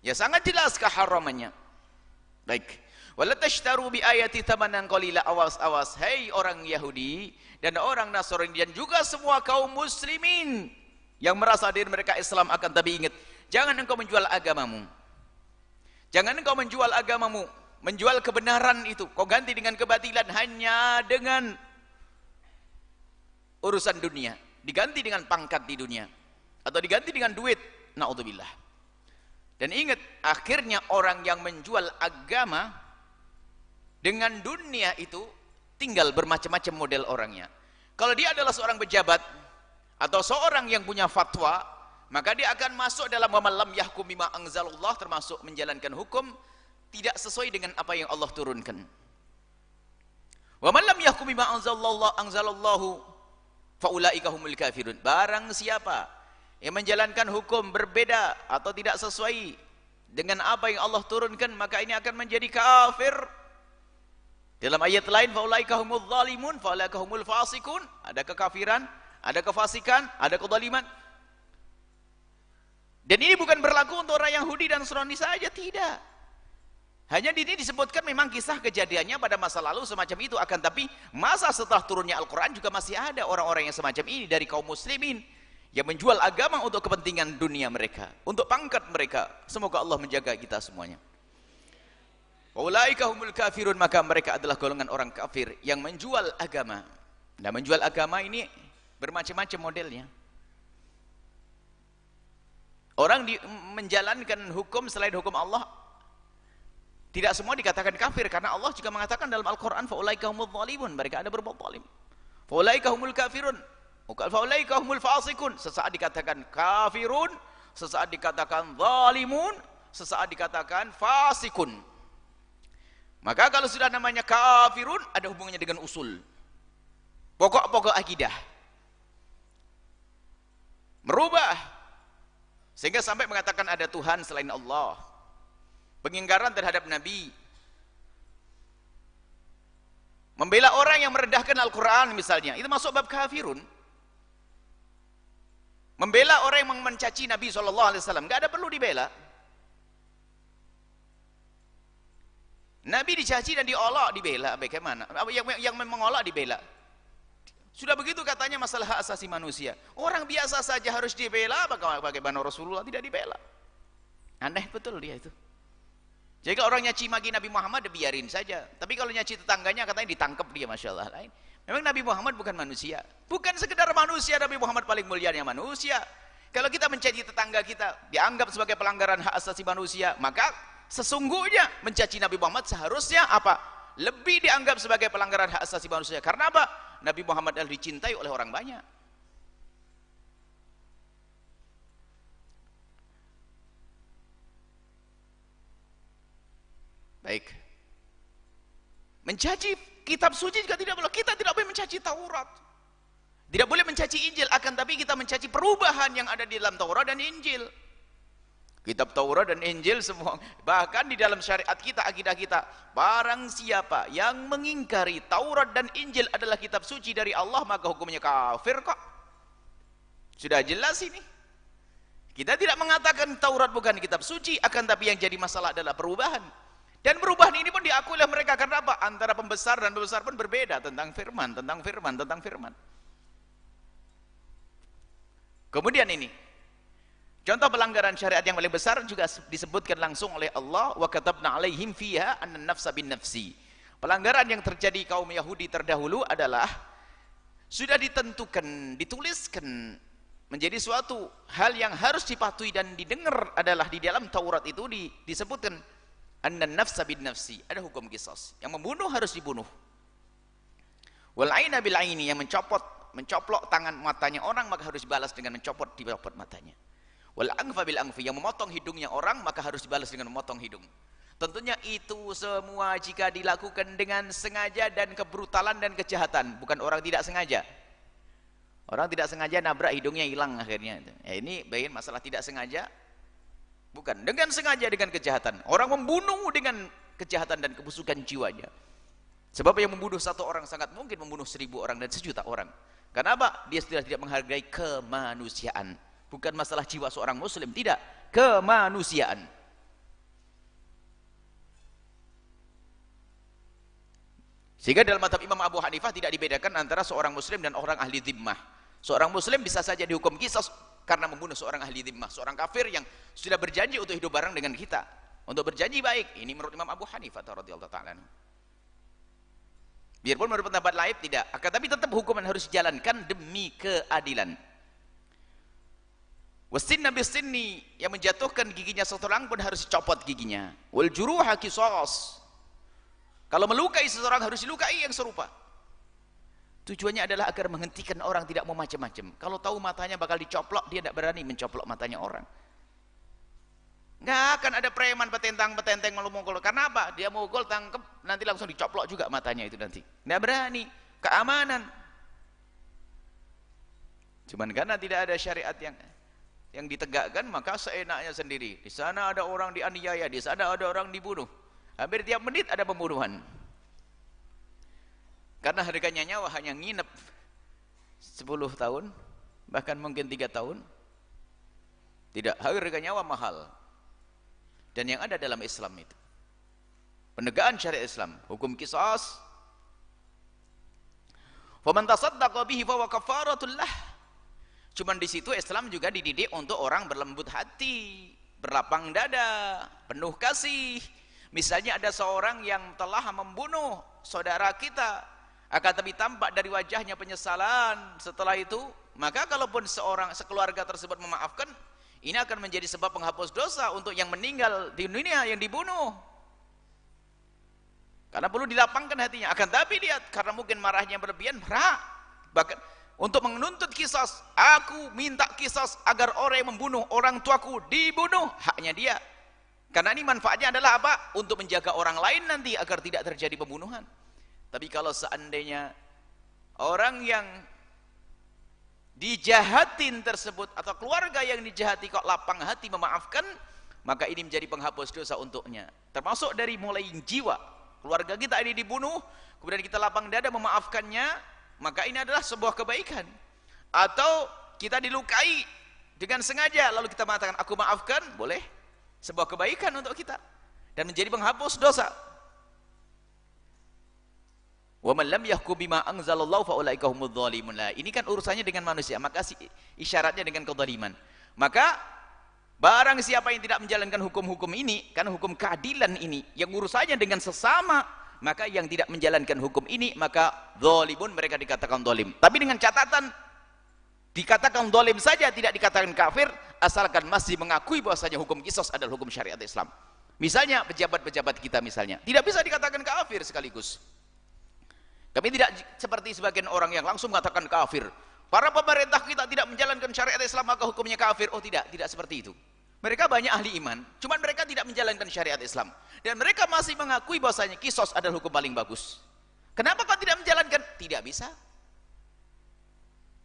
Ya sangat jelas keharamannya. Baik. Wala tashtaru bi ayati thamanan qalila, awas hei orang Yahudi dan orang Nasrani dan juga semua kaum muslimin yang merasa diri mereka Islam, akan tapi ingat, jangan engkau menjual agamamu. Jangan engkau menjual agamamu, menjual kebenaran itu kau ganti dengan kebatilan hanya dengan urusan dunia, diganti dengan pangkat di dunia atau diganti dengan duit. Naudzubillah. Dan ingat, akhirnya orang yang menjual agama dengan dunia itu tinggal bermacam-macam model orangnya. Kalau dia adalah seorang pejabat atau seorang yang punya fatwa, maka dia akan masuk dalam wa man lam yahkum bima anzalallah, termasuk menjalankan hukum tidak sesuai dengan apa yang Allah turunkan. Wa man lam yahkum bima anzalallahu faulaika humul kafirun. Barang siapa yang menjalankan hukum berbeda atau tidak sesuai dengan apa yang Allah turunkan, maka ini akan menjadi kafir. Dalam ayat lain, faulaika humul zalimun, faulaika humul fasikun. Ada kekafiran, ada kefasikan, ada kezaliman. Dan ini bukan berlaku untuk orang Yahudi dan Nasrani saja, tidak. Hanya di sini disebutkan memang kisah kejadiannya pada masa lalu semacam itu, akan tapi masa setelah turunnya Al-Quran juga masih ada orang-orang yang semacam ini dari kaum muslimin yang menjual agama untuk kepentingan dunia mereka, untuk pangkat mereka. Semoga Allah menjaga kita semuanya. Ulaika humul kafirun, maka mereka adalah golongan orang kafir yang menjual agama. Nah, menjual agama ini bermacam-macam modelnya. Orang menjalankan hukum selain hukum Allah, tidak semua dikatakan kafir, karena Allah juga mengatakan dalam Al-Quran, faulaika humul zalimun, mereka ada berbuat zalim. Faulaika humul kafirun, faulaika humul fasikun, sesaat dikatakan kafirun, sesaat dikatakan zalimun, sesaat dikatakan fasikun. Maka kalau sudah namanya kafirun, ada hubungannya dengan usul, pokok-pokok akidah, merubah sehingga sampai mengatakan ada Tuhan selain Allah, pengingkaran terhadap Nabi, membela orang yang merendahkan Al-Quran misalnya, itu masuk bab kafirun. Membela orang yang mencaci Nabi SAW, nggak ada perlu dibela. Nabi dicaci dan diolok, dibela, bagaimana? Yang mengolok dibela. Sudah begitu katanya masalah hak asasi manusia. Orang biasa saja harus dibela, bagaimana Rasulullah tidak dibela? Aneh betul dia itu. Jadi kalau orang nyaci maki Nabi Muhammad, biarin saja. Tapi kalau nyaci tetangganya katanya ditangkap dia, Masya Allah. Lain. Memang Nabi Muhammad bukan manusia. Bukan sekedar manusia, Nabi Muhammad paling mulianya manusia. Kalau kita mencaci tetangga kita, dianggap sebagai pelanggaran hak asasi manusia, maka sesungguhnya mencaci Nabi Muhammad seharusnya apa? Lebih dianggap sebagai pelanggaran hak asasi manusia. Karena apa? Nabi Muhammad adalah dicintai oleh orang banyak. Baik. Mencaci kitab suci juga tidak boleh. Kita tidak boleh mencaci Taurat. Tidak boleh mencaci Injil, akan tapi kita mencaci perubahan yang ada di dalam Taurat dan Injil. Kitab Taurat dan Injil semua, bahkan di dalam syariat kita, akidah kita, barang siapa yang mengingkari Taurat dan Injil adalah kitab suci dari Allah, maka hukumnya kafir kok. Sudah jelas ini. Kita tidak mengatakan Taurat bukan kitab suci, akan tapi yang jadi masalah adalah perubahan. Dan perubahan ini pun diakui oleh mereka. Karena apa? Antara pembesar dan pembesar pun berbeda tentang firman, tentang firman, tentang firman. Kemudian ini, contoh pelanggaran syariat yang paling besar juga disebutkan langsung oleh Allah, wa katabna alaihim fiha annan nafsa bin nafsi. Pelanggaran yang terjadi kaum Yahudi terdahulu adalah sudah ditentukan, dituliskan menjadi suatu hal yang harus dipatuhi dan didengar adalah di dalam Taurat itu disebutkan annan nafsa bin nafsi, ada hukum qisas. Yang membunuh harus dibunuh. Wal aina bil aini, yang mencoplok tangan matanya orang maka harus dibalas dengan dicopot matanya. Wal angfa bil angfi, yang memotong hidungnya orang maka harus dibalas dengan memotong hidung. Tentunya itu semua jika dilakukan dengan sengaja dan kebrutalan dan kejahatan, bukan orang tidak sengaja. Orang tidak sengaja nabrak hidungnya hilang akhirnya. Ya, ini bagian masalah tidak sengaja. Bukan, dengan sengaja, dengan kejahatan. Orang membunuh dengan kejahatan dan kebusukan jiwanya. Sebab yang membunuh satu orang sangat mungkin membunuh 1000 orang dan 1.000.000 orang. Kenapa? Dia sudah tidak menghargai kemanusiaan. Bukan masalah jiwa seorang muslim, tidak. Kemanusiaan. Sehingga dalam mazhab Imam Abu Hanifah tidak dibedakan antara seorang muslim dan orang ahli dhimmah. Seorang muslim bisa saja dihukum qisas karena membunuh seorang ahli dhimmah, seorang kafir yang sudah berjanji untuk hidup bareng dengan kita, untuk berjanji baik. Ini menurut Imam Abu Hanifah radhiyallahu taala. Biarpun menurut pendapat lain tidak, akan tapi tetap hukuman harus dijalankan demi keadilan. Wasinna bisinni, yang menjatuhkan giginya seseorang pun harus dicopot giginya. Wal juruha qisas, kalau melukai seseorang harus dilukai yang serupa. Tujuannya adalah agar menghentikan orang tidak mau macam-macam. Kalau tahu matanya bakal dicoplok, dia tidak berani mencoplok matanya orang. Nggak akan ada preman petentang-petenteng mukul. Karena apa? Dia mukul, tangkep, nanti langsung dicoplok juga matanya itu nanti. Nggak berani. Keamanan. Cuman karena tidak ada syariat yang ditegakkan, maka seenaknya sendiri. Di sana ada orang dianiaya, di sana ada orang dibunuh. Hampir tiap menit ada pembunuhan. Karena harganya nyawa hanya nginep 10 tahun, bahkan mungkin 3 tahun. Tidak, harga nyawa mahal. Dan yang ada dalam Islam itu penegakan syariat Islam, hukum qisas. Faman tasaddaqa bihi fa huwa kafaratul lah. Cuman di situ Islam juga dididik untuk orang berlembut hati, berlapang dada, penuh kasih. Misalnya ada seorang yang telah membunuh saudara kita, akan tapi tampak dari wajahnya penyesalan setelah itu, maka kalaupun sekeluarga tersebut memaafkan, ini akan menjadi sebab penghapus dosa untuk yang meninggal di dunia, yang dibunuh. Karena perlu dilapangkan hatinya. Akan tapi dia karena mungkin marahnya berlebihan, bahkan untuk menuntut qisas, aku minta qisas agar orang yang membunuh orang tuaku dibunuh, haknya dia. Karena ini manfaatnya adalah apa? Untuk menjaga orang lain nanti agar tidak terjadi pembunuhan. Tapi kalau seandainya orang yang dijahatin tersebut atau keluarga yang dijahati kok lapang hati memaafkan, maka ini menjadi penghapus dosa untuknya. Termasuk dari mulai jiwa. Keluarga kita ini dibunuh, kemudian kita lapang dada memaafkannya, maka ini adalah sebuah kebaikan. Atau kita dilukai dengan sengaja, lalu kita mengatakan aku maafkan, boleh. Sebuah kebaikan untuk kita dan menjadi penghapus dosa. Wa man lam yahkum bima anzalallahu fa ulaika humudz dzalimun. Ini kan urusannya dengan manusia, maka isyaratnya dengan kezaliman. Maka barang siapa yang tidak menjalankan hukum-hukum ini, kan hukum keadilan ini yang urusannya dengan sesama, maka yang tidak menjalankan hukum ini maka dzalimun, mereka dikatakan zalim. Tapi dengan catatan dikatakan zalim saja, tidak dikatakan kafir, asalkan masih mengakui bahwasanya hukum qisas adalah hukum syariat Islam. Misalnya pejabat-pejabat kita misalnya, tidak bisa dikatakan kafir sekaligus. Kami tidak seperti sebagian orang yang langsung mengatakan kafir. Para pemerintah kita tidak menjalankan syariat Islam maka hukumnya kafir. Oh tidak, tidak seperti itu. Mereka banyak ahli iman, cuman mereka tidak menjalankan syariat Islam. Dan mereka masih mengakui bahwasanya qisas adalah hukum paling bagus. Kenapa kau tidak menjalankan? Tidak bisa.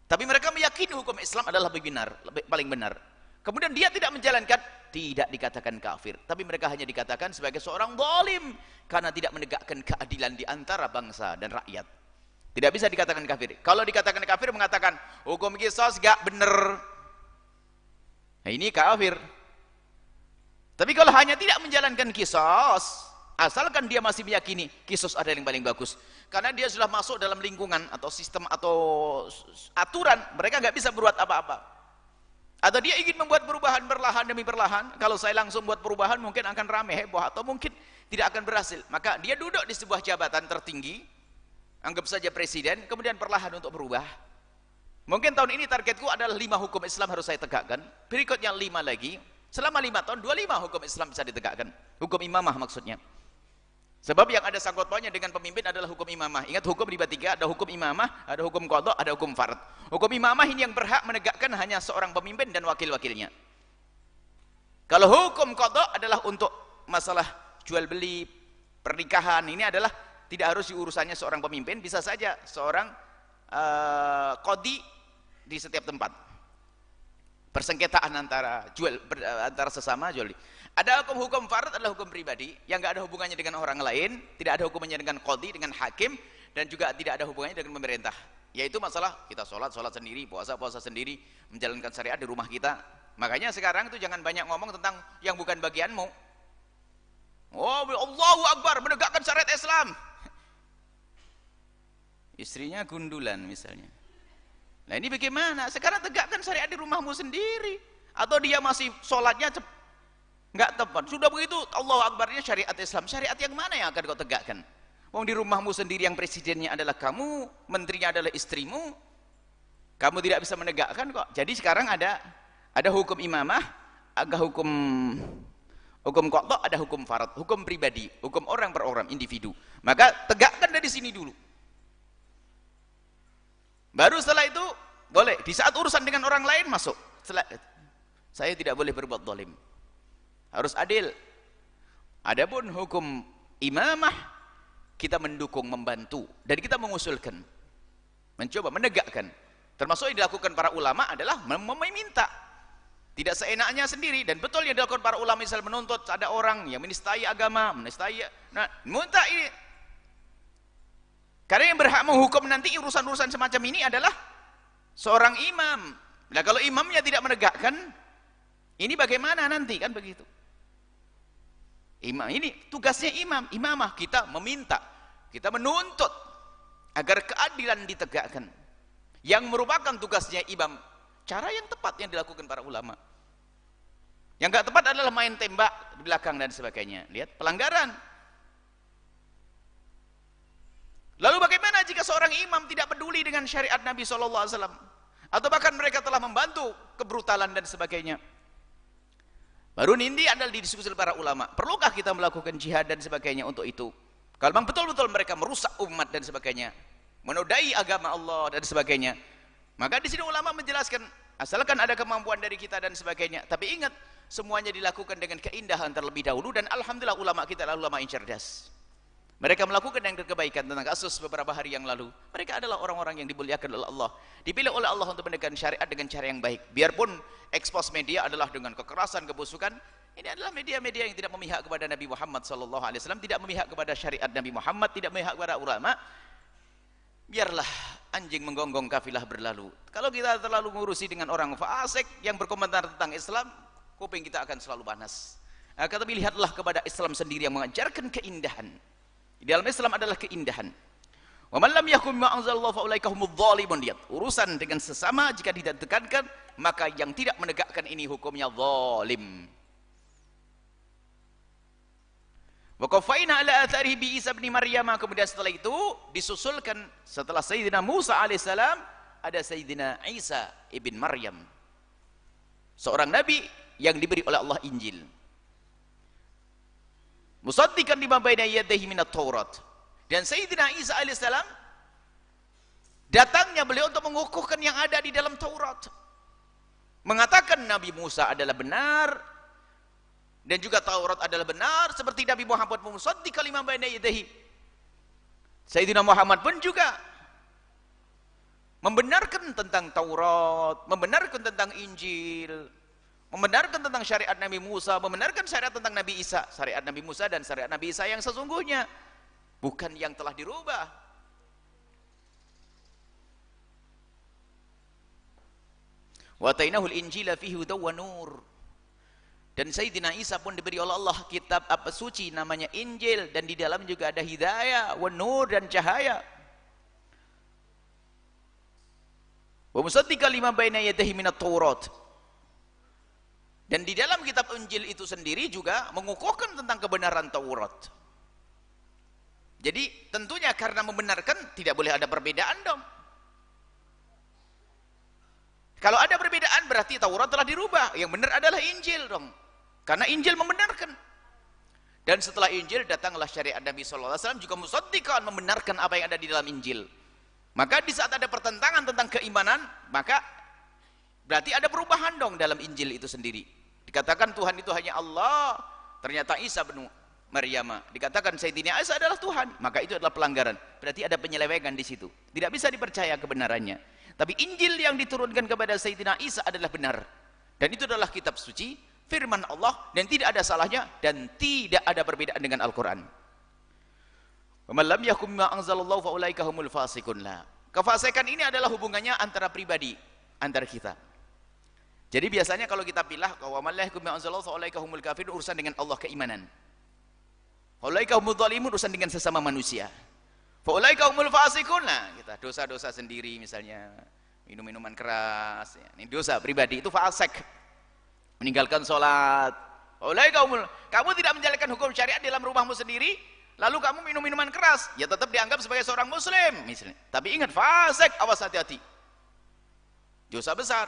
Tapi mereka meyakini hukum Islam adalah lebih benar, paling benar. Kemudian dia tidak menjalankan, tidak dikatakan kafir. Tapi mereka hanya dikatakan sebagai seorang zalim karena tidak menegakkan keadilan di antara bangsa dan rakyat. Tidak bisa dikatakan kafir. Kalau dikatakan kafir mengatakan hukum qisas gak benar. Nah, ini kafir. Tapi kalau hanya tidak menjalankan qisas, asalkan dia masih meyakini qisas adalah yang paling bagus. Karena dia sudah masuk dalam lingkungan atau sistem atau aturan, mereka nggak bisa berbuat apa-apa. Atau dia ingin membuat perubahan perlahan demi perlahan, kalau saya langsung buat perubahan mungkin akan ramai heboh atau mungkin tidak akan berhasil. Maka dia duduk di sebuah jabatan tertinggi, anggap saja presiden, kemudian perlahan untuk berubah. Mungkin tahun ini targetku adalah 5 hukum Islam harus saya tegakkan, berikutnya 5 lagi, selama 5 tahun 25 hukum Islam bisa ditegakkan, hukum imamah maksudnya. Sebab yang ada sangkut pautnya dengan pemimpin adalah hukum imamah. Ingat hukum dibagi 3, ada hukum imamah, ada hukum qadha, ada hukum fard. Hukum imamah ini yang berhak menegakkan hanya seorang pemimpin dan wakil-wakilnya. Kalau hukum qadha adalah untuk masalah jual beli, pernikahan, ini adalah tidak harus diurusannya seorang pemimpin, bisa saja seorang qadhi di setiap tempat. Persengketaan antara antara sesama jual beli. Ada hukum fard adalah hukum pribadi yang enggak ada hubungannya dengan orang lain, tidak ada hubungannya dengan qadhi, dengan hakim, dan juga tidak ada hubungannya dengan pemerintah. Yaitu masalah kita sholat sendiri, puasa sendiri, menjalankan syariat di rumah kita. Makanya sekarang itu jangan banyak ngomong tentang yang bukan bagianmu. Oh, Allahu Akbar, menegakkan syariat Islam. Istrinya gundulan misalnya. Nah ini bagaimana? Sekarang tegakkan syariat di rumahmu sendiri. Atau dia masih sholatnya nggak tepat. Sudah begitu Allahu Akbarnya syariat Islam. Syariat yang mana yang akan kau tegakkan? Wong di rumahmu sendiri yang presidennya adalah kamu, menterinya adalah istrimu. Kamu tidak bisa menegakkan kok. Jadi sekarang ada hukum imamah, ada hukum qadha, ada hukum farad, hukum pribadi, hukum orang per orang, individu. Maka tegakkan dari sini dulu. Baru setelah itu boleh. Di saat urusan dengan orang lain masuk. Saya tidak boleh berbuat zalim. Harus adil. Adapun hukum imamah kita mendukung, membantu, dan kita mengusulkan, mencoba menegakkan. Termasuk yang dilakukan para ulama adalah meminta, tidak seenaknya sendiri. Dan betul yang dilakukan para ulama, misal menuntut ada orang yang menistai agama, minta ini. Karena yang berhak menghukum nanti urusan-urusan semacam ini adalah seorang imam. Nah kalau imamnya tidak menegakkan, ini bagaimana nanti, kan begitu. Imam ini tugasnya imamah, kita meminta, kita menuntut agar keadilan ditegakkan. Yang merupakan tugasnya imam, cara yang tepat yang dilakukan para ulama. Yang enggak tepat adalah main tembak di belakang dan sebagainya. Lihat pelanggaran. Lalu bagaimana jika seorang imam tidak peduli dengan syariat Nabi SAW, atau bahkan mereka telah membantu kebrutalan dan sebagainya? Baru ini adalah didiskusi para ulama. Perlukah kita melakukan jihad dan sebagainya untuk itu? Kalau memang betul-betul mereka merusak umat dan sebagainya, menodai agama Allah dan sebagainya, maka di sini ulama menjelaskan, asalkan ada kemampuan dari kita dan sebagainya. Tapi ingat, semuanya dilakukan dengan keindahan terlebih dahulu, dan alhamdulillah ulama kita adalah ulama yang cerdas. Mereka melakukan yang kebaikan. Tentang kasus beberapa hari yang lalu, mereka adalah orang-orang yang dimuliakan oleh Allah, dipilih oleh Allah untuk menegakkan syariat dengan cara yang baik. Biarpun ekspos media adalah dengan kekerasan, kebusukan, ini adalah media-media yang tidak memihak kepada Nabi Muhammad SAW, tidak memihak kepada syariat Nabi Muhammad, tidak memihak kepada ulama. Biarlah anjing menggonggong kafilah berlalu. Kalau kita terlalu ngurusi dengan orang fasik yang berkomentar tentang Islam, kuping kita akan selalu panas. Tapi lihatlah kepada Islam sendiri yang mengajarkan keindahan. Di dalam Islam adalah keindahan. Wa man lam yahkum bima anzalallahu fa ulaika humudz dzalimun. Lihat, urusan dengan sesama jika tidak ditekankan, maka yang tidak menegakkan ini hukumnya zalim. Wa qafaina ala atharihi bi Isa bin Maryam. Kemudian setelah itu disusulkan setelah Sayyidina Musa alaihissalam ada Sayyidina Isa ibn Maryam, seorang nabi yang diberi oleh Allah Injil, musaddiqan lima baina yadayhi minat Taurat. Dan Sayyidina Isa alaihissalam datangnya beliau untuk mengukuhkan yang ada di dalam Taurat, mengatakan Nabi Musa adalah benar dan juga Taurat adalah benar, seperti Nabi Muhammad musaddiqan lima baina yadayhi. Sayyidina Muhammad pun juga membenarkan tentang Taurat, membenarkan tentang Injil, membenarkan tentang syariat Nabi Musa, membenarkan syariat tentang Nabi Isa, syariat Nabi Musa dan syariat Nabi Isa yang sesungguhnya, bukan yang telah dirubah. Wa atainahul injila fihi hudaw wa nur. Dan Sayyidina Isa pun diberi oleh Allah kitab apa suci namanya Injil, dan di dalam juga ada hidayah, wa nur, dan cahaya. Wa musaddiqan lima baina yadayhi minat Taurat. Dan di dalam kitab Injil itu sendiri juga mengukuhkan tentang kebenaran Taurat. Jadi tentunya karena membenarkan tidak boleh ada perbedaan dong. Kalau ada perbedaan berarti Taurat telah dirubah. Yang benar adalah Injil dong. Karena Injil membenarkan. Dan setelah Injil datanglah syariat Nabi SAW juga musaddiqan, membenarkan apa yang ada di dalam Injil. Maka di saat ada pertentangan tentang keimanan, maka berarti ada perubahan dong dalam Injil itu sendiri. Dikatakan Tuhan itu hanya Allah, ternyata Isa bin Maryam. Dikatakan Sayyidina Isa adalah Tuhan, maka itu adalah pelanggaran. Berarti ada penyelewengan di situ. Tidak bisa dipercaya kebenarannya. Tapi Injil yang diturunkan kepada Sayyidina Isa adalah benar. Dan itu adalah kitab suci, firman Allah, dan tidak ada salahnya, dan tidak ada perbedaan dengan Al-Quran. Wa man lam yahkum bima anzalallahu fa ulaika humul fasiqun. Kefasikan ini adalah hubungannya antara pribadi, antara kita. Jadi biasanya kalau kita pilih wa man lam yahkum bima anzalallahu fa ulaika humul kafirun, urusan dengan Allah, keimanan. Fa ulaika humudz zalimun, urusan dengan sesama manusia. Fa ulaika humul fasiqun. Kita dosa-dosa sendiri, misalnya minum-minuman keras, ini dosa pribadi, itu fasik. Meninggalkan sholat. Fa ulaika humul, kamu tidak menjalankan hukum syariat dalam rumahmu sendiri, lalu kamu minum minuman keras, ya tetap dianggap sebagai seorang muslim misalnya. Tapi ingat, fasik, awas hati-hati, dosa besar.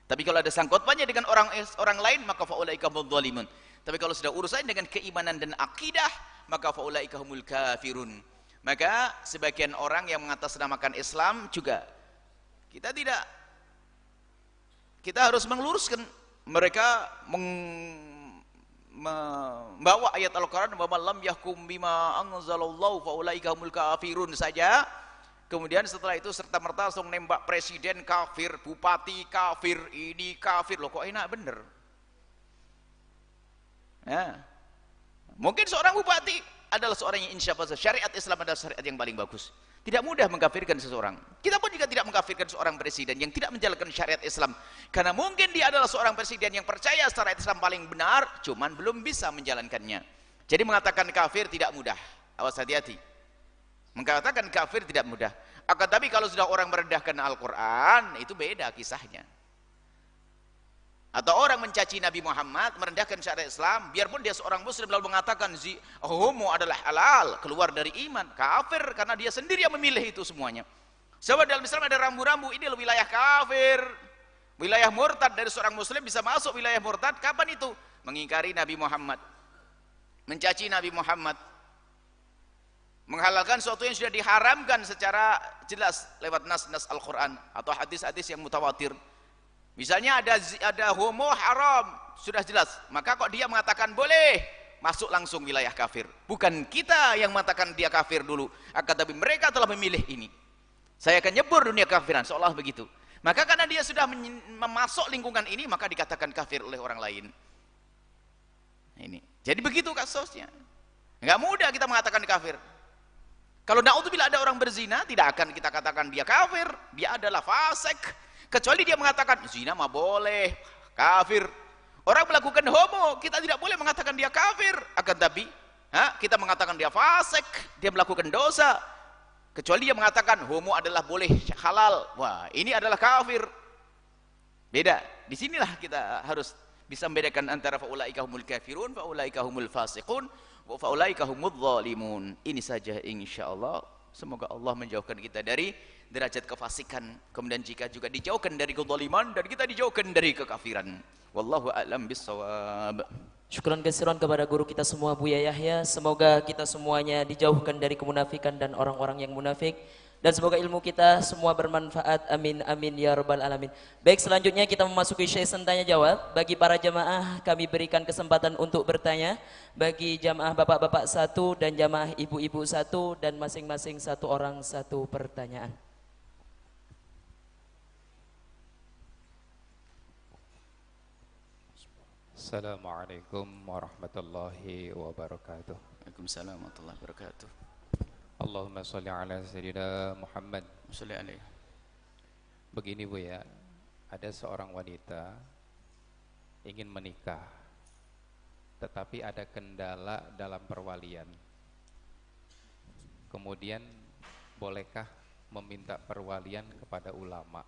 Tapi kalau ada sangkut pautnya dengan orang lain, maka faulaika humudz zalimun. Tapi kalau sudah urusan dengan keimanan dan akidah, maka faulaika humul kafirun. Maka sebagian orang yang mengatasnamakan Islam juga kita harus meluruskan. Mereka membawa ayat Al-Quran wa man lam yahkum bima anzalallahu fa ulaika humul kafirun saja, kemudian setelah itu serta-merta langsung nembak presiden kafir, bupati kafir, ini kafir. Loh, kok enak bener ya? Mungkin seorang bupati adalah seorang yang insya Allah syariat Islam adalah syariat yang paling bagus, tidak mudah mengkafirkan seseorang. Kita pun juga tidak mengkafirkan seorang presiden yang tidak menjalankan syariat Islam, karena mungkin dia adalah seorang presiden yang percaya syariat Islam paling benar, cuman belum bisa menjalankannya. Jadi mengatakan kafir tidak mudah, awas hati-hati. Mengatakan kafir tidak mudah. Akan tapi kalau sudah orang merendahkan Al-Quran, itu beda kisahnya. Atau orang mencaci Nabi Muhammad, merendahkan syariat Islam, biarpun dia seorang muslim lalu mengatakan homo adalah halal, keluar dari iman, kafir, karena dia sendiri yang memilih itu semuanya. Sebab dalam Islam ada rambu-rambu, ini wilayah kafir, wilayah murtad. Dari seorang muslim bisa masuk wilayah murtad, kapan itu? Mengingkari Nabi Muhammad, mencaci Nabi Muhammad, menghalalkan sesuatu yang sudah diharamkan secara jelas lewat nas-nas Al-Quran atau hadis-hadis yang mutawatir. Misalnya ada homo haram, sudah jelas, maka kok dia mengatakan boleh, masuk langsung wilayah kafir. Bukan kita yang mengatakan dia kafir dulu, akan tapi mereka telah memilih ini. Saya akan nyebur dunia kafiran, seolah begitu. Maka karena dia sudah memasuk lingkungan ini, maka dikatakan kafir oleh orang lain. Ini. Jadi begitu kasusnya. Enggak mudah kita mengatakan kafir. Kalau naudzubillah ada orang berzina, tidak akan kita katakan dia kafir, dia adalah fasik. Kecuali dia mengatakan zina mah boleh, kafir. Orang melakukan homo, kita tidak boleh mengatakan dia kafir. Akan tapi kita mengatakan dia fasik, dia melakukan dosa. Kecuali dia mengatakan homo adalah boleh halal, wah ini adalah kafir. Beda. Disinilah kita harus bisa membedakan antara faulaika humul kafirun, faulaika humul fasiqun, wa faulaika humudz zalimun. Ini saja insyaallah. Semoga Allah menjauhkan kita dari derajat kefasikan, kemudian jika juga dijauhkan dari kezaliman dan kita dijauhkan dari kekafiran. Wallahu a'lam bissawab. Syukran kasiran kepada guru kita semua Buya Yahya. Semoga kita semuanya dijauhkan dari kemunafikan dan orang-orang yang munafik. Dan semoga ilmu kita semua bermanfaat. Amin, amin, ya rabbal alamin. Baik, selanjutnya kita memasuki sesi tanya jawab. Bagi para jamaah kami berikan kesempatan untuk bertanya. Bagi jamaah bapak-bapak satu dan jamaah ibu-ibu satu. Dan masing-masing satu orang satu pertanyaan. Assalamualaikum warahmatullahi wabarakatuh. Waalaikumsalam warahmatullahi wabarakatuh. Allahumma sholli ala sayyidina Muhammad. Sholli alaihi. Begini Bu ya, ada seorang wanita ingin menikah, tetapi ada kendala dalam perwalian. Kemudian bolehkah meminta perwalian kepada ulama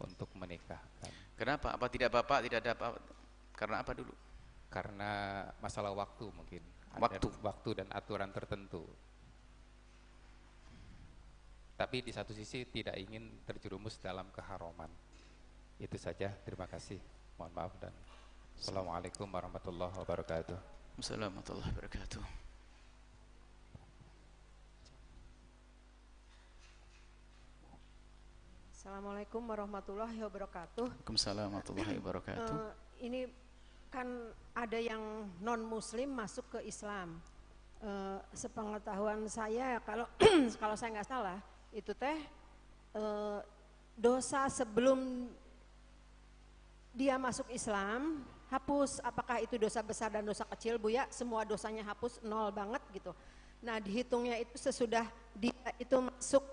untuk menikahkan? Kenapa? Apa tidak bapak tidak ada apa? Karena apa dulu? Karena masalah waktu mungkin. Waktu. Ada waktu dan aturan tertentu. Tapi di satu sisi tidak ingin terjerumus dalam keharuman. Itu saja, terima kasih. Mohon maaf dan Assalamualaikum warahmatullahi wabarakatuh. Assalamualaikum warahmatullahi wabarakatuh. Assalamualaikum warahmatullahi wabarakatuh. Waalaikumsalam warahmatullahi wabarakatuh. Ini kan ada yang non muslim masuk ke Islam. Sepengetahuan saya kalau kalau saya nggak salah itu teh dosa sebelum dia masuk Islam hapus. Apakah itu dosa besar dan dosa kecil Bu ya? Semua dosanya hapus, nol banget gitu. Nah dihitungnya itu sesudah dia itu masuk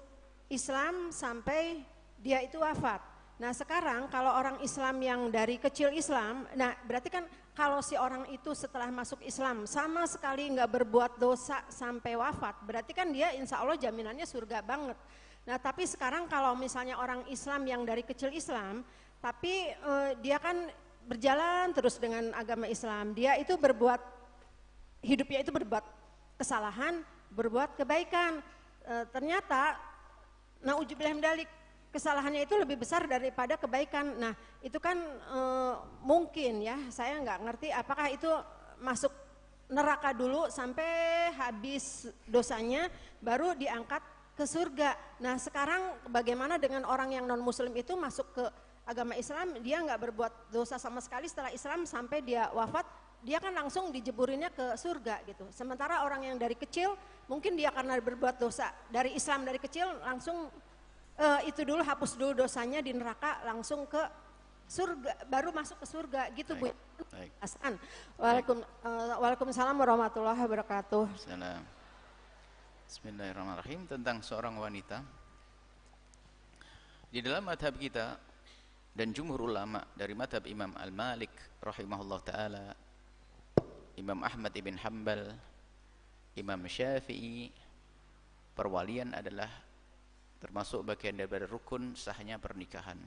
Islam sampai dia itu wafat. Nah sekarang kalau orang Islam yang dari kecil Islam, nah berarti kan kalau si orang itu setelah masuk Islam sama sekali nggak berbuat dosa sampai wafat, berarti kan dia insya Allah jaminannya surga banget. Nah tapi sekarang kalau misalnya orang Islam yang dari kecil Islam, tapi dia kan berjalan terus dengan agama Islam, dia itu berbuat, hidupnya itu berbuat kesalahan, berbuat kebaikan, ternyata na'udzubillah min dzalik, kesalahannya itu lebih besar daripada kebaikan. Nah itu kan mungkin ya, saya nggak ngerti apakah itu masuk neraka dulu sampai habis dosanya baru diangkat ke surga. Nah sekarang bagaimana dengan orang yang non muslim itu masuk ke agama Islam, dia nggak berbuat dosa sama sekali setelah Islam sampai dia wafat, dia kan langsung dijeburinnya ke surga gitu. Sementara orang yang dari kecil mungkin dia karena berbuat dosa dari Islam dari kecil langsung itu dulu hapus dulu dosanya di neraka langsung ke surga, baru masuk ke surga gitu Bu. Hasan. Waalaikumsalam warahmatullahi wabarakatuh. Salam. Bismillahirrahmanirrahim. Tentang seorang wanita di dalam madhab kita dan jumhur ulama dari madhab Imam Al-Malik rahimahullah ta'ala, Imam Ahmad ibn Hanbal, Imam Syafi'i, perwalian adalah termasuk bagian daripada rukun sahnya pernikahan.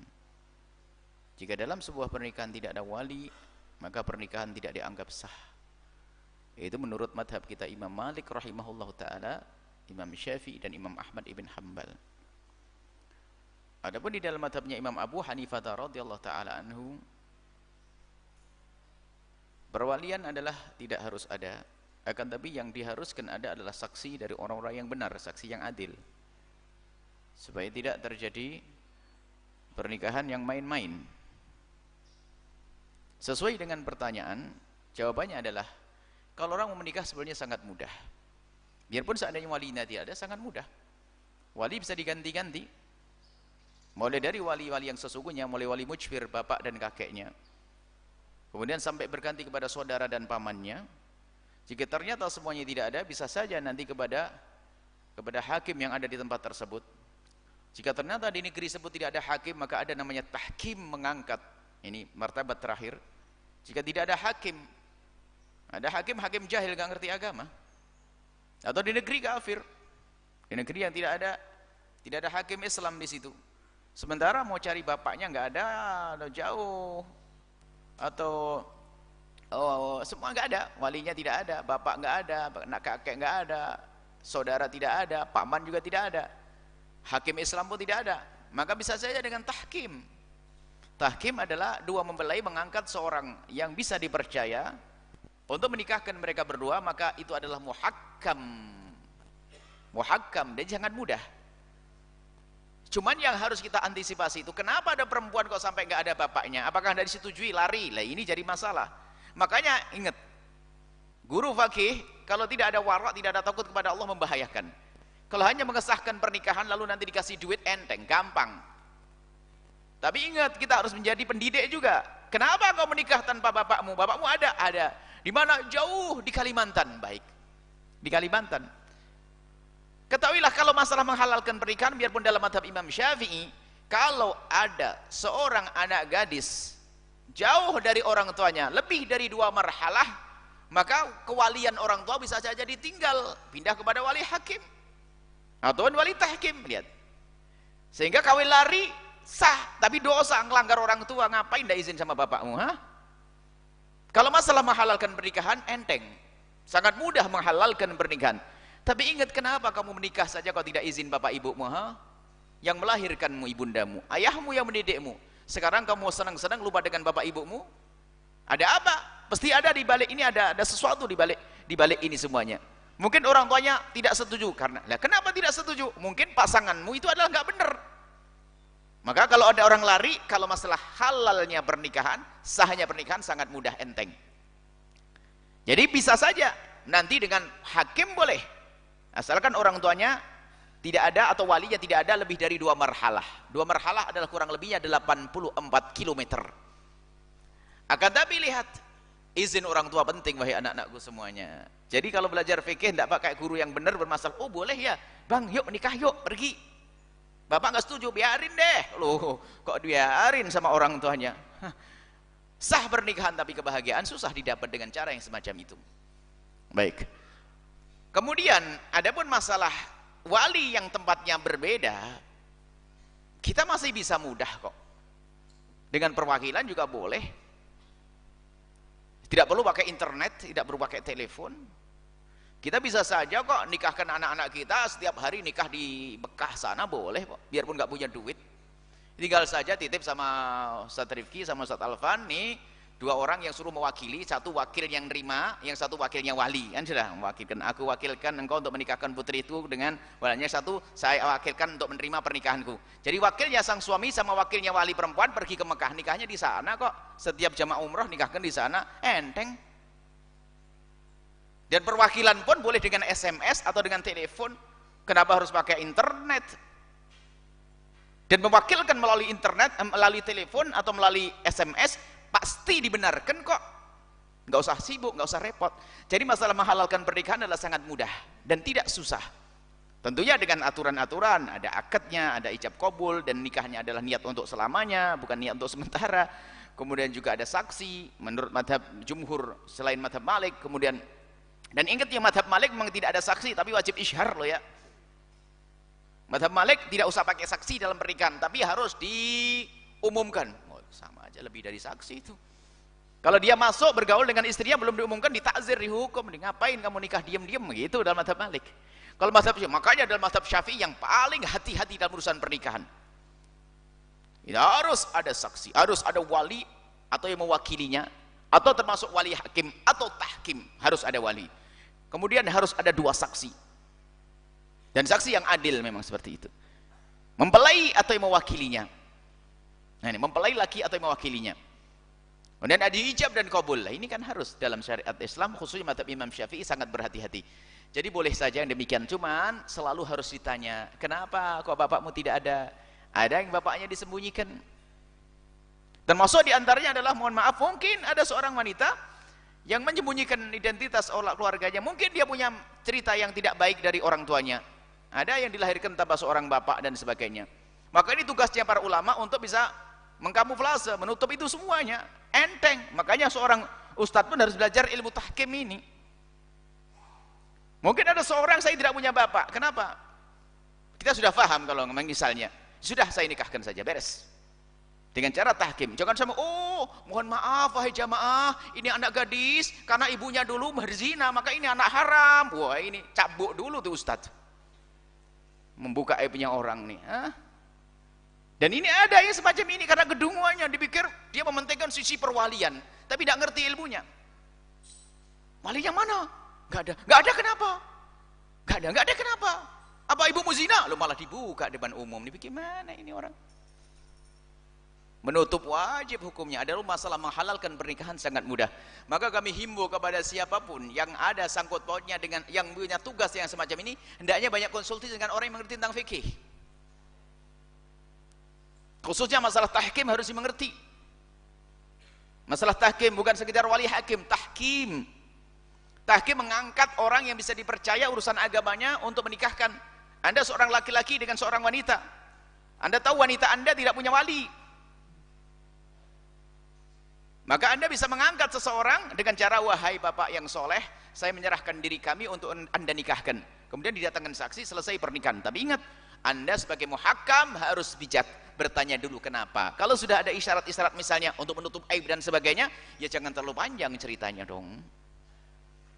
Jika dalam sebuah pernikahan tidak ada wali, maka pernikahan tidak dianggap sah. Itu menurut madhab kita Imam Malik rahimahullah ta'ala, Imam Syafi'i dan Imam Ahmad ibn Hanbal. Adapun di dalam madhabnya Imam Abu Hanifah radhiyallahu ta'ala anhu, perwalian adalah tidak harus ada, akan tapi yang diharuskan ada adalah saksi dari orang-orang yang benar, saksi yang adil, supaya tidak terjadi pernikahan yang main-main. Sesuai dengan pertanyaan, jawabannya adalah kalau orang mau menikah sebenarnya sangat mudah. Biarpun seandainya wali nanti ada, sangat mudah. Wali bisa diganti-ganti, mulai dari wali-wali yang sesungguhnya, mulai wali mujbir bapak dan kakeknya, kemudian sampai berganti kepada saudara dan pamannya. Jika ternyata semuanya tidak ada, bisa saja nanti kepada hakim yang ada di tempat tersebut. Jika ternyata di negeri tersebut tidak ada hakim, maka ada namanya tahkim, mengangkat. Ini martabat terakhir. Jika tidak ada hakim, hakim jahil, gak ngerti agama, atau di negeri kafir, Di negeri yang tidak ada hakim Islam di situ. Sementara mau cari bapaknya nggak ada jauh, atau semua nggak ada, walinya tidak ada, bapak nggak ada, anak kakek nggak ada, saudara tidak ada, paman juga tidak ada, hakim Islam pun tidak ada. Maka bisa saja dengan tahkim. Tahkim adalah dua mempelai mengangkat seorang yang bisa dipercaya untuk menikahkan mereka berdua, maka itu adalah muhakkam. Muhakkam, dan sangat mudah. Cuman yang harus kita antisipasi itu, kenapa ada perempuan kok sampai nggak ada bapaknya? Apakah tidak disetujui, lari? Lah ini jadi masalah. Makanya ingat, guru fakih kalau tidak ada warak, tidak ada takut kepada Allah, membahayakan. Kalau hanya mengesahkan pernikahan lalu nanti dikasih duit, enteng, gampang. Tapi ingat, kita harus menjadi pendidik juga. Kenapa kau menikah tanpa bapakmu? Bapakmu ada? Ada. Di mana? Jauh, di Kalimantan. Baik, di Kalimantan. Ketahuilah kalau masalah menghalalkan pernikahan, biarpun dalam mazhab Imam Syafi'i, kalau ada seorang anak gadis jauh dari orang tuanya, lebih dari 2 marhalah, maka kewalian orang tua bisa saja ditinggal, pindah kepada wali hakim atau wali tahkim. Lihat, sehingga kawin lari sah, tapi dosa, ngelanggar orang tua. Ngapain ndak izin sama bapakmu? Kalau masalah menghalalkan pernikahan, enteng, sangat mudah menghalalkan pernikahan. Tapi ingat, kenapa kamu menikah saja kau tidak izin bapak ibumu? Yang melahirkanmu, ibundamu, ayahmu yang mendidikmu. Sekarang kamu senang-senang lupa dengan bapak ibumu? Ada apa? Pasti ada di balik ini, ada sesuatu di balik ini semuanya. Mungkin orang tuanya tidak setuju, karena kenapa tidak setuju? Mungkin pasanganmu itu adalah nggak benar. Maka kalau ada orang lari, kalau masalah halalnya pernikahan, sahnya pernikahan sangat mudah, enteng. Jadi bisa saja nanti dengan hakim boleh, asalkan orang tuanya tidak ada atau walinya tidak ada lebih dari 2 marhalah. 2 marhalah adalah kurang lebihnya 84 km. Akan tapi lihat, izin orang tua penting, wahai anak-anakku semuanya. Jadi kalau belajar fikih tidak pakai guru yang benar bermasalah, oh boleh ya bang, yuk nikah yuk, pergi. Bapak nggak setuju, biarin deh. Loh, kok biarin sama orang tuanya? Sah pernikahan, tapi kebahagiaan susah didapat dengan cara yang semacam itu. Baik. Kemudian adapun masalah wali yang tempatnya berbeda, kita masih bisa mudah kok. Dengan perwakilan juga boleh. Tidak perlu pakai internet, tidak perlu pakai telepon. Kita bisa saja kok nikahkan anak-anak kita, setiap hari nikah di Mekah sana boleh kok, biarpun nggak punya duit. Tinggal saja titip sama Ustaz Rifki sama Ustaz Alfan, nih 2 orang yang suruh mewakili, 1 wakil yang nerima, yang 1 wakilnya wali, kan sudah mewakilkan. Aku wakilkan engkau untuk menikahkan putri itu dengan walinya, 1 saya wakilkan untuk menerima pernikahanku. Jadi wakilnya sang suami sama wakilnya wali perempuan pergi ke Mekah, nikahnya di sana kok. Setiap jamaah umroh nikahkan di sana, enteng. Dan perwakilan pun boleh dengan SMS atau dengan telepon. Kenapa harus pakai internet? Dan mewakilkan melalui internet, melalui telepon atau melalui SMS pasti dibenarkan kok. Nggak usah sibuk, nggak usah repot. Jadi masalah menghalalkan pernikahan adalah sangat mudah dan tidak susah. Tentunya dengan aturan-aturan, ada akadnya, ada ijab kabul, dan nikahnya adalah niat untuk selamanya, bukan niat untuk sementara. Kemudian juga ada saksi menurut madhab jumhur selain madhab Malik. Kemudian, dan ingat ya, madhab Malik memang tidak ada saksi, tapi wajib isyhar loh ya. Madhab Malik tidak usah pakai saksi dalam pernikahan, tapi harus diumumkan. Oh, sama aja, lebih dari saksi itu. Kalau dia masuk bergaul dengan istrinya belum diumumkan, ditakzir, dihukum. Ngapain kamu nikah diam-diam gitu dalam madhab Malik. Kalau madhab Syafi'i, makanya dalam madhab Syafi'i yang paling hati-hati dalam urusan pernikahan. Tidak harus ada saksi, harus ada wali atau yang mewakilinya, atau termasuk wali hakim atau tahkim, harus ada wali. Kemudian harus ada 2 saksi, dan saksi yang adil memang seperti itu. Mempelai atau yang mewakilinya. Nah ini mempelai laki atau yang mewakilinya. Kemudian ada ijab dan kabul. Ini kan harus dalam syariat Islam, khususnya mazhab Imam Syafi'i sangat berhati-hati. Jadi boleh saja yang demikian, cuman selalu harus ditanya, kenapa kok bapakmu tidak ada? Ada yang bapaknya disembunyikan. Termasuk diantaranya adalah, mohon maaf, mungkin ada seorang wanita yang menyembunyikan identitas keluarganya. Mungkin dia punya cerita yang tidak baik dari orang tuanya. Ada yang dilahirkan tanpa seorang bapak dan sebagainya. Maka ini tugasnya para ulama untuk bisa mengkamuflase, menutup itu semuanya. Enteng. Makanya seorang ustadz pun harus belajar ilmu tahkim ini. Mungkin ada seorang, saya tidak punya bapak. Kenapa? Kita sudah paham kalau memang misalnya, sudah saya nikahkan saja, beres. Dengan cara tahkim. Jangan sama, oh mohon maaf wahai jamaah, ini anak gadis, karena ibunya dulu berzina, maka ini anak haram. Wah ini cabuk dulu tuh Ustadz. Membuka aibnya orang nih. Hah? Dan ini ada yang semacam ini, karena kedunguannya, dipikir dia mementingkan sisi perwalian, tapi tidak ngerti ilmunya. Wali yang mana? Gak ada kenapa? Gak ada kenapa? Apa ibumu zina? Lo malah dibuka depan umum. Dipikir mana ini orang? Menutup wajib hukumnya. Ada masalah menghalalkan pernikahan sangat mudah. Maka kami himbau kepada siapapun yang ada sangkut pautnya dengan yang punya tugas yang semacam ini, hendaknya banyak konsultasi dengan orang yang mengerti tentang fikih. Khususnya masalah tahkim harus dimengerti. Masalah tahkim bukan sekedar wali hakim, tahkim. Tahkim mengangkat orang yang bisa dipercaya urusan agamanya untuk menikahkan. Anda seorang laki-laki dengan seorang wanita. Anda tahu wanita Anda tidak punya wali. Maka Anda bisa mengangkat seseorang dengan cara, wahai bapak yang soleh, saya menyerahkan diri kami untuk Anda nikahkan. Kemudian didatangkan saksi, selesai pernikahan. Tapi ingat, Anda sebagai muhakam harus bijak, bertanya dulu kenapa. Kalau sudah ada isyarat-isyarat misalnya untuk menutup aib dan sebagainya, ya jangan terlalu panjang ceritanya dong.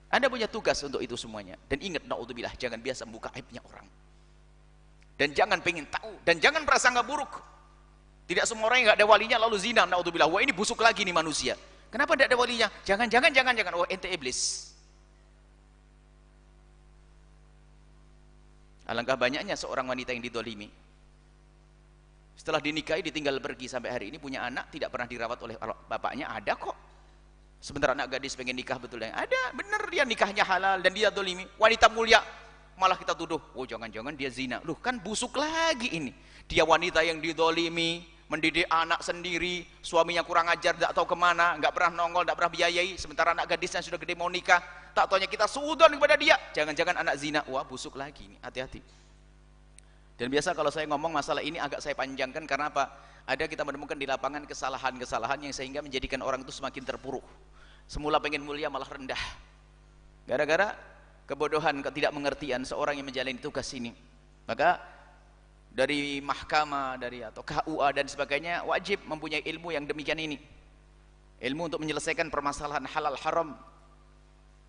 Anda punya tugas untuk itu semuanya. Dan ingat, na'udzubillah, jangan biasa membuka aibnya orang. Dan jangan pengen tahu, dan jangan prasangka buruk. Tidak semua orang yang nggak ada walinya lalu zina, na'udzubillah. Wah ini busuk lagi nih manusia. Kenapa tidak ada walinya? Jangan. Oh ente iblis. Alangkah banyaknya seorang wanita yang didolimi. Setelah dinikahi ditinggal pergi sampai hari ini punya anak tidak pernah dirawat oleh bapaknya. Ada kok. Sebentar anak gadis pengen nikah betul yang ada. Benar dia nikahnya halal dan dia dolimi. Wanita mulia malah kita tuduh. Oh jangan-jangan dia zina. Loh kan busuk lagi ini. Dia wanita yang didolimi, mendidik anak sendiri, suaminya kurang ajar, tidak tahu kemana, nggak pernah nongol, tidak pernah biayai. Sementara anak gadisnya sudah gede mau nikah, tak taunya kita suudon kepada dia. Jangan-jangan anak zina. Wah busuk lagi ini, hati-hati. Dan biasa kalau saya ngomong masalah ini agak saya panjangkan karena apa? Ada kita menemukan di lapangan kesalahan-kesalahan yang sehingga menjadikan orang itu semakin terpuruk. Semula pengen mulia malah rendah. Gara-gara kebodohan, ketidakmengertian seorang yang menjalani tugas ini. Maka dari mahkamah, dari atau KUA dan sebagainya wajib mempunyai ilmu yang demikian ini. Ilmu untuk menyelesaikan permasalahan halal haram.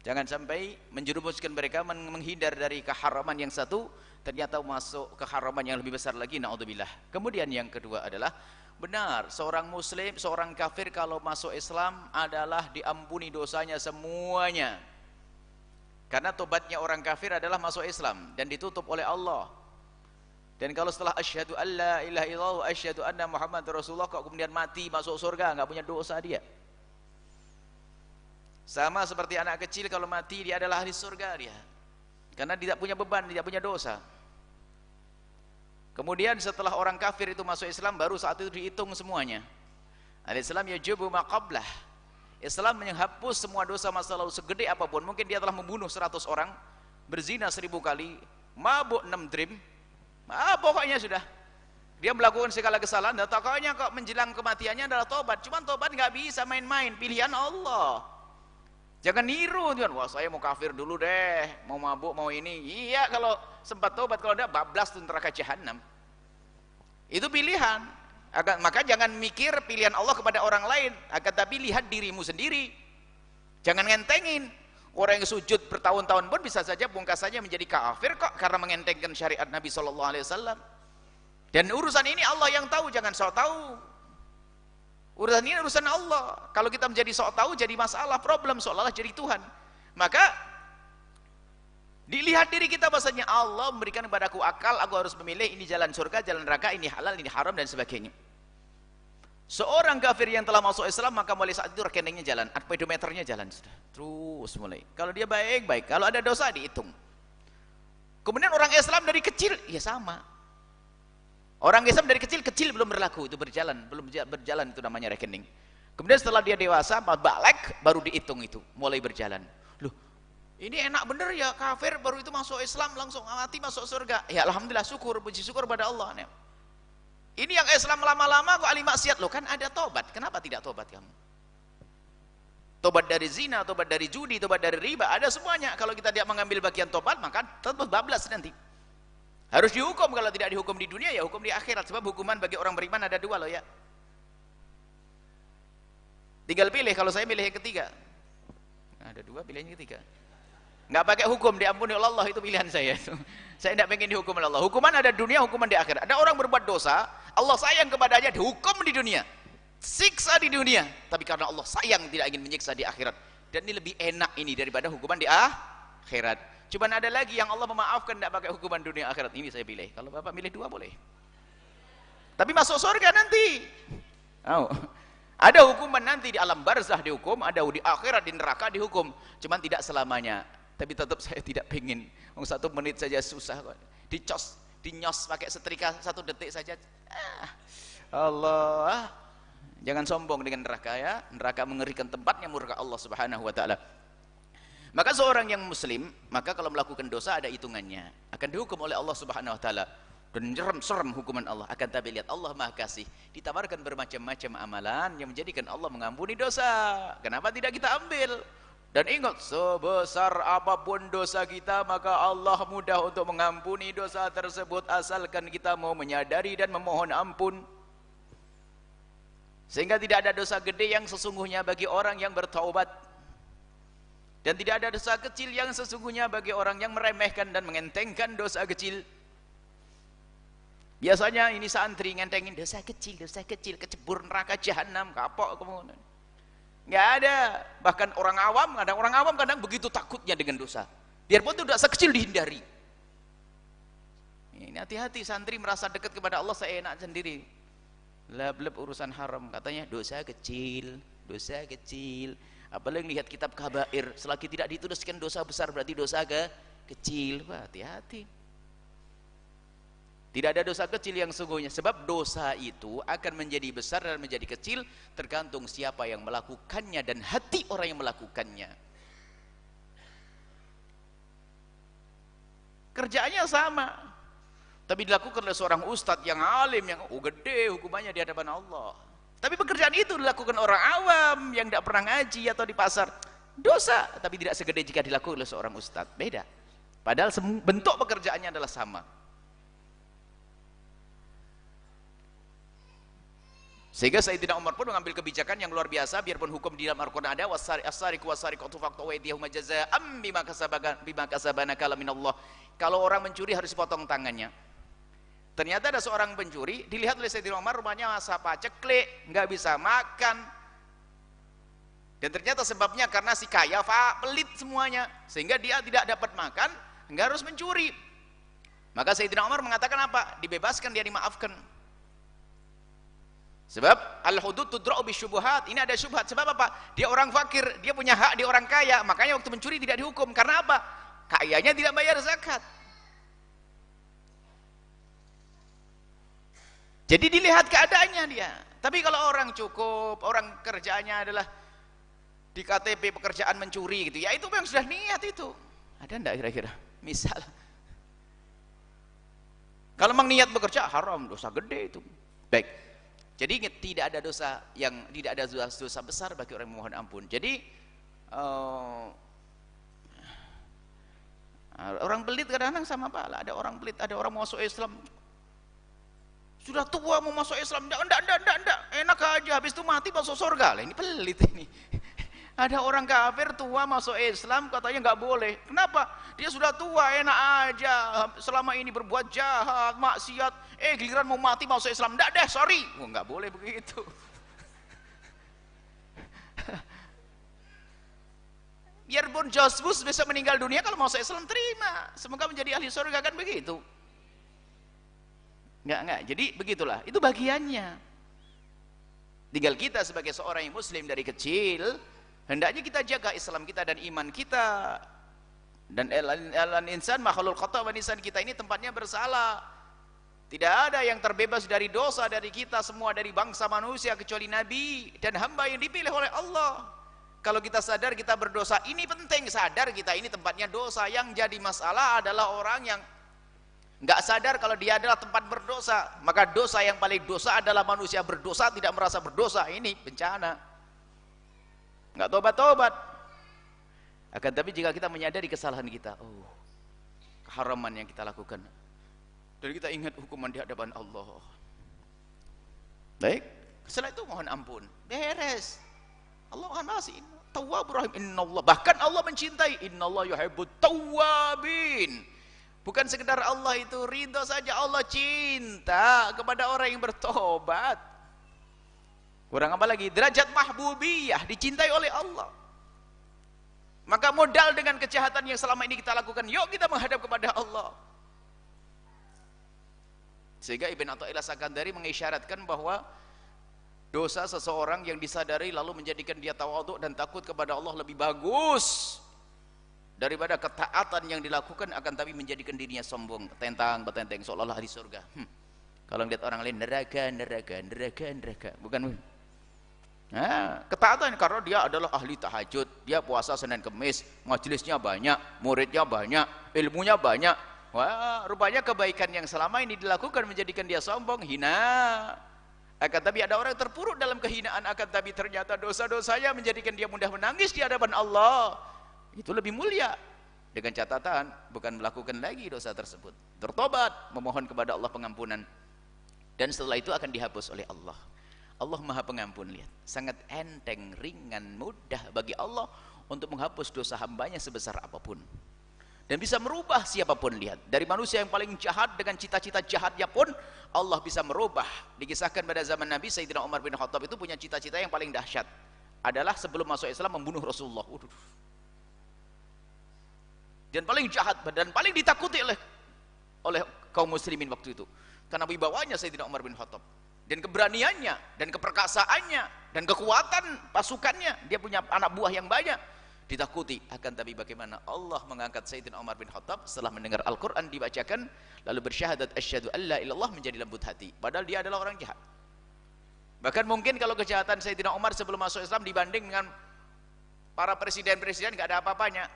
Jangan sampai menjerumuskan mereka menghindar dari keharaman yang satu, ternyata masuk keharaman yang lebih besar lagi, naudzubillah. Kemudian yang kedua adalah benar seorang muslim, seorang kafir kalau masuk Islam adalah diampuni dosanya semuanya. Karena tobatnya orang kafir adalah masuk Islam dan ditutup oleh Allah. Dan kalau setelah asyhadu alla ilaha illallah wa asyhadu anna muhammadar rasulullah kok kemudian mati masuk surga, enggak punya dosa dia. Sama seperti anak kecil kalau mati dia adalah ahli surga dia. Karena tidak punya beban, tidak punya dosa. Kemudian setelah orang kafir itu masuk Islam baru saat itu dihitung semuanya. Al-Islam yajubu ma qablah. Islam menghapus semua dosa masa lalu segede apapun. Mungkin dia telah membunuh 100 orang, berzina 1000 kali, mabuk 6 drim. Pokoknya sudah dia melakukan segala kesalahan dan pokoknya kok menjelang kematiannya adalah tobat. Cuman tobat nggak bisa main-main, pilihan Allah. Jangan niru tuan, wah saya mau kafir dulu deh, mau mabuk, mau ini. Iya kalau sempat tobat, kalau tidak bablas tuh neraka jahanam. Itu pilihan. Maka jangan mikir pilihan Allah kepada orang lain, akan tapi lihat dirimu sendiri. Jangan ngentengin. Orang yang sujud bertahun-tahun pun bisa saja pungkasannya menjadi kafir kok karena mengentengkan syariat Nabi SAW. Dan urusan ini Allah yang tahu, jangan sok tahu. Urusan ini urusan Allah. Kalau kita menjadi sok tahu jadi masalah, problem, seolah-olah jadi Tuhan. Maka dilihat diri kita bahasanya Allah memberikan kepadaku akal, aku harus memilih ini jalan surga, jalan neraka, ini halal, ini haram dan sebagainya. Seorang kafir yang telah masuk Islam maka mulai saat itu rekeningnya jalan, pedometernya jalan sudah. Terus mulai. Kalau dia baik-baik, kalau ada dosa dihitung. Kemudian orang Islam dari kecil ya sama. Orang Islam dari kecil belum berlaku, itu belum berjalan itu namanya rekening. Kemudian setelah dia dewasa, balik baru dihitung itu, mulai berjalan. Loh, ini enak bener ya kafir baru itu masuk Islam langsung mati masuk surga. Ya alhamdulillah, syukur, puji syukur pada Allah. Ini yang Islam lama-lama kok ahli maksiat. Loh kan ada tobat, kenapa tidak tobat kamu? Tobat dari zina, tobat dari judi, tobat dari riba, ada semuanya. Kalau kita tidak mengambil bagian tobat maka tetap bablas nanti. Harus dihukum, kalau tidak dihukum di dunia ya hukum di akhirat. Sebab hukuman bagi orang beriman ada dua loh ya. Tinggal pilih, kalau saya pilih yang ketiga. Ada dua, pilih yang ketiga. Nggak pakai hukum, diampuni oleh Allah, itu pilihan saya. Saya tidak pengen dihukum oleh Allah. Hukuman ada dunia, hukuman di akhirat. Ada orang berbuat dosa, Allah sayang kepadanya, dihukum di dunia, siksa di dunia, tapi karena Allah sayang tidak ingin menyiksa di akhirat. Dan ini lebih enak ini daripada hukuman di akhirat. Cuman ada lagi yang Allah memaafkan tidak pakai hukuman dunia akhirat. Ini saya pilih. Kalau Bapak milih dua boleh, tapi masuk surga nanti. Ada hukuman nanti di alam barzah dihukum, ada di akhirat di neraka dihukum. Cuman tidak selamanya. Tapi tetap saya tidak pengen. 1 menit saja susah kok. Dinyos pakai setrika 1 detik saja. Allah, jangan sombong dengan neraka ya. Neraka mengerikan, tempatnya murka Allah Subhanahu wa taala. Maka seorang yang muslim, maka kalau melakukan dosa ada hitungannya, akan dihukum oleh Allah Subhanahu wa taala. Dan serem hukuman Allah. Akan tapi lihat, Allah Maha Kasih, ditawarkan bermacam-macam amalan yang menjadikan Allah mengampuni dosa. Kenapa tidak kita ambil? Dan ingat, sebesar apapun dosa kita, maka Allah mudah untuk mengampuni dosa tersebut asalkan kita mau menyadari dan memohon ampun. Sehingga tidak ada dosa gede yang sesungguhnya bagi orang yang bertaubat, dan tidak ada dosa kecil yang sesungguhnya bagi orang yang meremehkan dan mengentengkan dosa kecil. Biasanya ini santri ngentengin dosa kecil, kecebur neraka jahanam, kapok kemudian. Nggak ada. Bahkan orang awam kadang begitu takutnya dengan dosa, biarpun itu dosa kecil dihindari. Ini hati-hati, santri merasa dekat kepada Allah seenak sendiri. Lableb urusan haram, katanya dosa kecil. Apalagi lihat kitab kabair, selagi tidak dituliskan dosa besar berarti dosa kecil. Wah, hati-hati. Tidak ada dosa kecil yang sungguhnya, sebab dosa itu akan menjadi besar dan menjadi kecil tergantung siapa yang melakukannya dan hati orang yang melakukannya. Kerjaannya sama, tapi dilakukan oleh seorang ustadz yang alim, yang gede hukumannya di hadapan Allah. Tapi pekerjaan itu dilakukan orang awam yang tidak pernah ngaji atau di pasar, dosa, tapi tidak segede jika dilakukan oleh seorang ustadz. Beda. Padahal bentuk pekerjaannya adalah sama. Sehingga Sayyidina Umar pun mengambil kebijakan yang luar biasa, biarpun hukum di dalam Al-Quran ada was-sariqu was-sariqatu faqta'u aydiyahuma jazaa'an bima kasabana kala minallah. Kalau orang mencuri harus dipotong tangannya. Ternyata ada seorang pencuri, dilihat oleh Sayyidina Umar, rumahnya masa paceklik, nggak bisa makan. Dan ternyata sebabnya karena si kaya pelit semuanya, sehingga dia tidak dapat makan, nggak harus mencuri. Maka Sayyidina Umar mengatakan apa? Dibebaskan, dia dimaafkan. Sebab al-hudud tudra'u bisyubuhat. Ini ada syubhat. Sebab apa? Dia orang fakir, dia punya hak di orang kaya, makanya waktu mencuri tidak dihukum. Karena apa? Kayanya tidak bayar zakat. Jadi dilihat keadaannya dia. Tapi kalau orang cukup, orang kerjaannya adalah di KTP pekerjaan mencuri gitu, ya itu memang sudah niat itu. Ada enggak kira-kira? Misal, kalau memang niat bekerja haram, dosa gede itu. Baik. Jadi ingat, tidak ada dosa yang tidak ada dosa besar bagi orang yang memohon ampun. Jadi orang pelit kadang-kadang sama Pak. Ada orang pelit, ada orang masuk Islam sudah tua mau masuk Islam, enggak, enak aja, habis itu mati masuk surga. Lah ini pelit ini. Ada orang kafir tua masuk Islam katanya nggak boleh. Kenapa? Dia sudah tua, enak aja, selama ini berbuat jahat, maksiat, giliran mau mati masuk Islam, enggak deh, sorry. Nggak boleh begitu. Biarpun Jospus bisa meninggal dunia, kalau masuk Islam terima, semoga menjadi ahli surga, kan begitu. Enggak, jadi begitulah, itu bagiannya. Tinggal kita sebagai seorang yang muslim dari kecil, hendaknya kita jaga Islam kita dan iman kita. Dan al-insan makhluk khata' wa insan, kita ini tempatnya bersalah. Tidak ada yang terbebas dari dosa dari kita semua, dari bangsa manusia, kecuali nabi dan hamba yang dipilih oleh Allah. Kalau kita sadar kita berdosa, ini penting, sadar kita ini tempatnya dosa. Yang jadi masalah adalah orang yang nggak sadar kalau dia adalah tempat berdosa. Maka dosa yang paling dosa adalah manusia berdosa tidak merasa berdosa. Ini bencana, nggak tobat-tobat. Akan tapi jika kita menyadari kesalahan kita, keharaman yang kita lakukan, Dan kita ingat hukuman di hadapan Allah. Baik, setelah itu mohon ampun, beres. Allah akan masih Tawwabur Rahim. Innallah, bahkan Allah mencintai, Innallah yuhibbut tawwabin. Bukan sekedar Allah itu ridha saja, Allah cinta kepada orang yang bertobat. Kurang apa lagi? Derajat mahbubiyah, dicintai oleh Allah. Maka modal dengan kejahatan yang selama ini kita lakukan, yuk kita menghadap kepada Allah. Sehingga Ibn Athaillah Sakandari mengisyaratkan bahwa dosa seseorang yang disadari lalu menjadikan dia tawadhu dan takut kepada Allah lebih bagus daripada ketaatan yang dilakukan akan tapi menjadikan dirinya sombong, betenteng seolah-olah di surga. Kalau lihat orang lain neraka, bukan? Nah, ketaatan karena dia adalah ahli tahajud, dia puasa Senin Kemis, majelisnya banyak, muridnya banyak, ilmunya banyak. Wah, rupanya kebaikan yang selama ini dilakukan menjadikan dia sombong, hina. Akan tapi ada orang yang terpuruk dalam kehinaan, akan tapi ternyata dosa-dosanya menjadikan dia mudah menangis di hadapan Allah. Itu lebih mulia. Dengan catatan bukan melakukan lagi dosa tersebut, bertobat, memohon kepada Allah pengampunan, dan setelah itu akan dihapus oleh Allah. Allah Maha Pengampun, lihat, sangat enteng, ringan, mudah bagi Allah untuk menghapus dosa hambanya sebesar apapun, dan bisa merubah siapapun. Lihat, dari manusia yang paling jahat dengan cita-cita jahatnya pun Allah bisa merubah. Dikisahkan pada zaman Nabi, Sayyidina Umar bin Khattab itu punya cita-cita yang paling dahsyat, adalah sebelum masuk Islam membunuh Rasulullah. Dan paling jahat dan paling ditakuti oleh kaum muslimin waktu itu, karena wibawanya Sayyidina Umar bin Khattab dan keberaniannya dan keperkasaannya dan kekuatan pasukannya. Dia punya anak buah yang banyak, ditakuti. Akan tapi bagaimana Allah mengangkat Sayyidina Umar bin Khattab setelah mendengar Al-Quran dibacakan lalu bersyahadat asyhadu alla ilallah, menjadi lembut hati, padahal dia adalah orang jahat. Bahkan mungkin kalau kejahatan Sayyidina Umar sebelum masuk Islam dibanding dengan para presiden-presiden gak ada apa-apanya.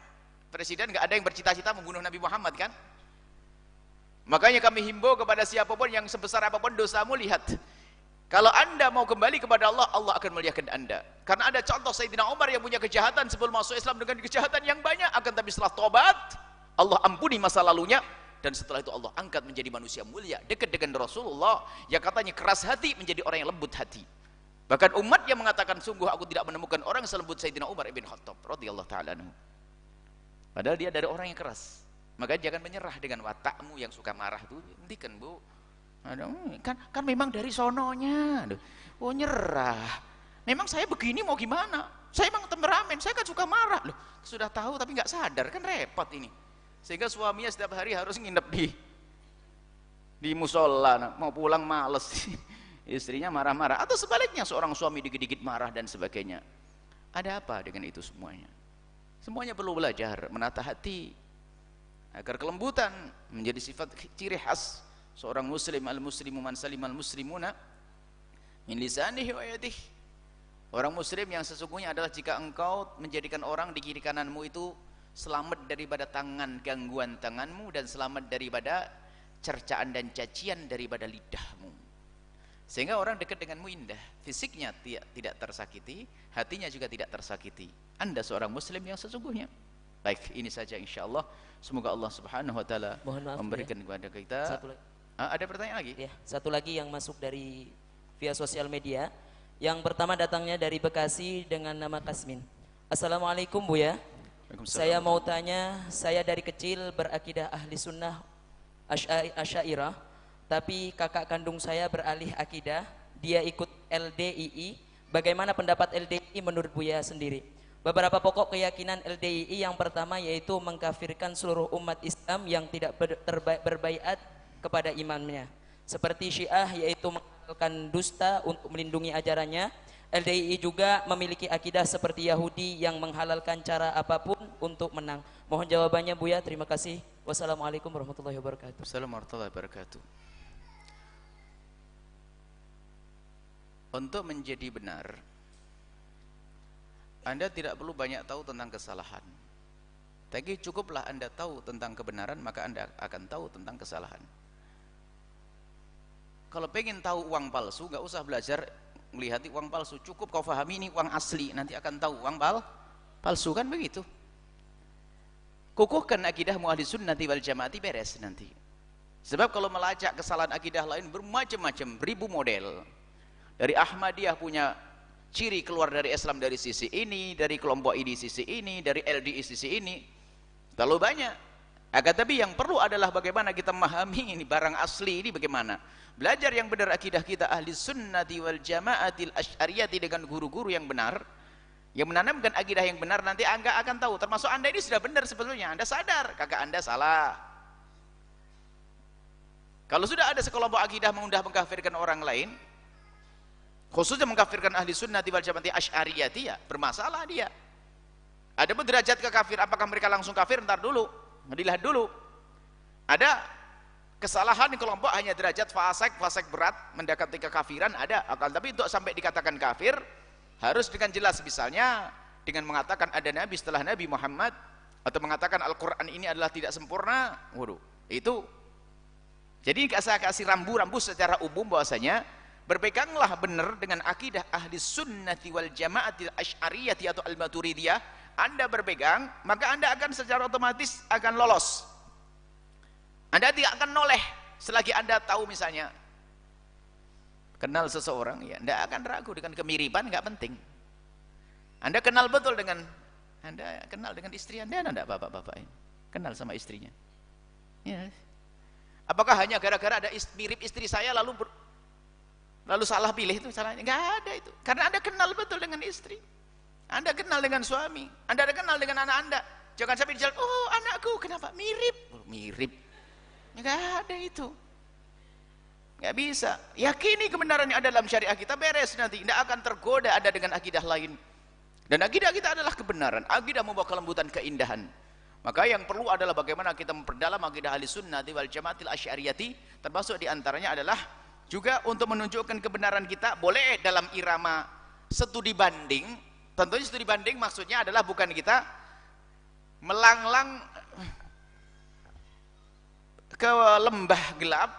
Presiden gak ada yang bercita-cita membunuh Nabi Muhammad, kan? Makanya kami himbau kepada siapapun yang sebesar apapun dosamu, lihat, kalau anda mau kembali kepada Allah, Allah akan muliakan anda. Karena ada contoh Sayyidina Umar yang punya kejahatan sebelum masuk Islam dengan kejahatan yang banyak, akan tapi setelah tobat Allah ampuni masa lalunya, dan setelah itu Allah angkat menjadi manusia mulia, dekat dengan Rasulullah yang katanya keras hati menjadi orang yang lembut hati. Bahkan umat yang mengatakan, sungguh aku tidak menemukan orang selembut Sayyidina Umar ibn Khattab radhiyallahu ta'ala anhu. Padahal dia dari orang yang keras. Makanya jangan menyerah dengan watakmu yang suka marah itu. Hentikan, Bu. Kan memang dari sononya. Oh, nyerah. Memang saya begini mau gimana? Saya memang temperamen, saya kan suka marah. Loh, sudah tahu tapi nggak sadar, kan repot ini. Sehingga suaminya setiap hari harus nginep di musola, mau pulang males. Istrinya marah-marah, atau sebaliknya seorang suami dikit-dikit marah dan sebagainya. Ada apa dengan itu semuanya? Semuanya perlu belajar menata hati agar kelembutan menjadi sifat ciri khas seorang muslim. Al-muslimu man salimal muslimuna min lisanihi wa yadihi. Orang muslim yang sesungguhnya adalah jika engkau menjadikan orang di kiri kananmu itu selamat daripada gangguan tanganmu, dan selamat daripada cercaan dan cacian daripada lidahmu, sehingga orang dekat denganmu indah, fisiknya tidak tersakiti, hatinya juga tidak tersakiti. Anda seorang muslim yang sesungguhnya. Baik, ini saja insyaallah. Semoga Allah Subhanahu wa taala memberikan kepada kita. Ada pertanyaan lagi? Ya, satu lagi yang masuk dari via sosial media. Yang pertama datangnya dari Bekasi dengan nama Kasmin. Assalamualaikum Buya. Saya mau tanya, saya dari kecil berakidah ahli sunnah Asy'ariyah, tapi kakak kandung saya beralih akidah, dia ikut LDII. Bagaimana pendapat LDII menurut Buya sendiri? Beberapa pokok keyakinan LDII, yang pertama yaitu mengkafirkan seluruh umat Islam yang tidak berbaiat kepada imamnya, seperti Syiah yaitu menghalalkan dusta untuk melindungi ajarannya. LDII juga memiliki akidah seperti Yahudi yang menghalalkan cara apapun untuk menang. Mohon jawabannya Buya, terima kasih. Wassalamualaikum warahmatullahi wabarakatuh. Assalamualaikum warahmatullahi wabarakatuh. Untuk menjadi benar, Anda tidak perlu banyak tahu tentang kesalahan, tapi cukuplah Anda tahu tentang kebenaran, maka Anda akan tahu tentang kesalahan. Kalau pengen tahu uang palsu, nggak usah belajar melihat uang palsu, cukup kau fahami ini uang asli, nanti akan tahu uang palsu, kan begitu. Kukuhkan akidahmu ahli sunnati wal jamaati, beres nanti. Sebab kalau melacak kesalahan akidah lain bermacam-macam, beribu model. Dari Ahmadiyah punya ciri keluar dari Islam dari sisi ini, dari kelompok ini sisi ini, dari LDI sisi ini. Terlalu banyak. Akan tapi yang perlu adalah bagaimana kita memahami ini barang asli ini bagaimana. Belajar yang benar akidah kita ahli sunnati wal jamaatil asy'ariyati dengan guru-guru yang benar, yang menanamkan akidah yang benar. Nanti Anda akan tahu, termasuk Anda ini sudah benar sebetulnya, Anda sadar kakak Anda salah. Kalau sudah ada sekelompok akidah mengundah mengkafirkan orang lain, khususnya mengkafirkan ahli sunnati wal jamaati asy'ariyati, ya bermasalah dia. Ada pun derajat kekafir, apakah mereka langsung kafir? Ntar dulu, dilihat dulu. Ada kesalahan di kelompok hanya derajat fasik berat mendekati kekafiran, ada. Akan tapi untuk sampai dikatakan kafir harus dengan jelas, misalnya dengan mengatakan ada nabi setelah Nabi Muhammad, atau mengatakan Al-Qur'an ini adalah tidak sempurna. Waduh, itu. Jadi saya kasih rambu-rambu secara umum bahwasanya berpeganglah benar dengan akidah ahli sunnati wal jamaatil asy'ariyati atau al-maturidiyah. Anda berpegang, maka Anda akan secara otomatis akan lolos. Anda tidak akan noleh selagi Anda tahu, misalnya kenal seseorang, ya Anda akan ragu dengan kemiripan, nggak penting. Anda kenal betul dengan istri Anda, enggak bapak-bapak ini kenal sama istrinya, ya. Apakah hanya gara-gara ada mirip istri saya lalu salah pilih? Itu salahnya? Nggak ada itu. Karena Anda kenal betul dengan istri, Anda kenal dengan suami, Anda kenal dengan anak Anda. Jangan sampai dijalan, oh anakku kenapa mirip. Nggak ada itu. Nggak bisa. Yakini kebenaran yang ada dalam syariah kita, beres nanti. Tidak akan tergoda ada dengan akidah lain. Dan akidah kita adalah kebenaran. Akidah membawa kelembutan, keindahan. Maka yang perlu adalah bagaimana kita memperdalam akidah ahli sunnati wal jamaatil asy'ariyati, termasuk diantaranya adalah juga untuk menunjukkan kebenaran kita. Boleh dalam irama studi banding. Tentunya studi banding maksudnya adalah bukan kita melanglang ke lembah gelap.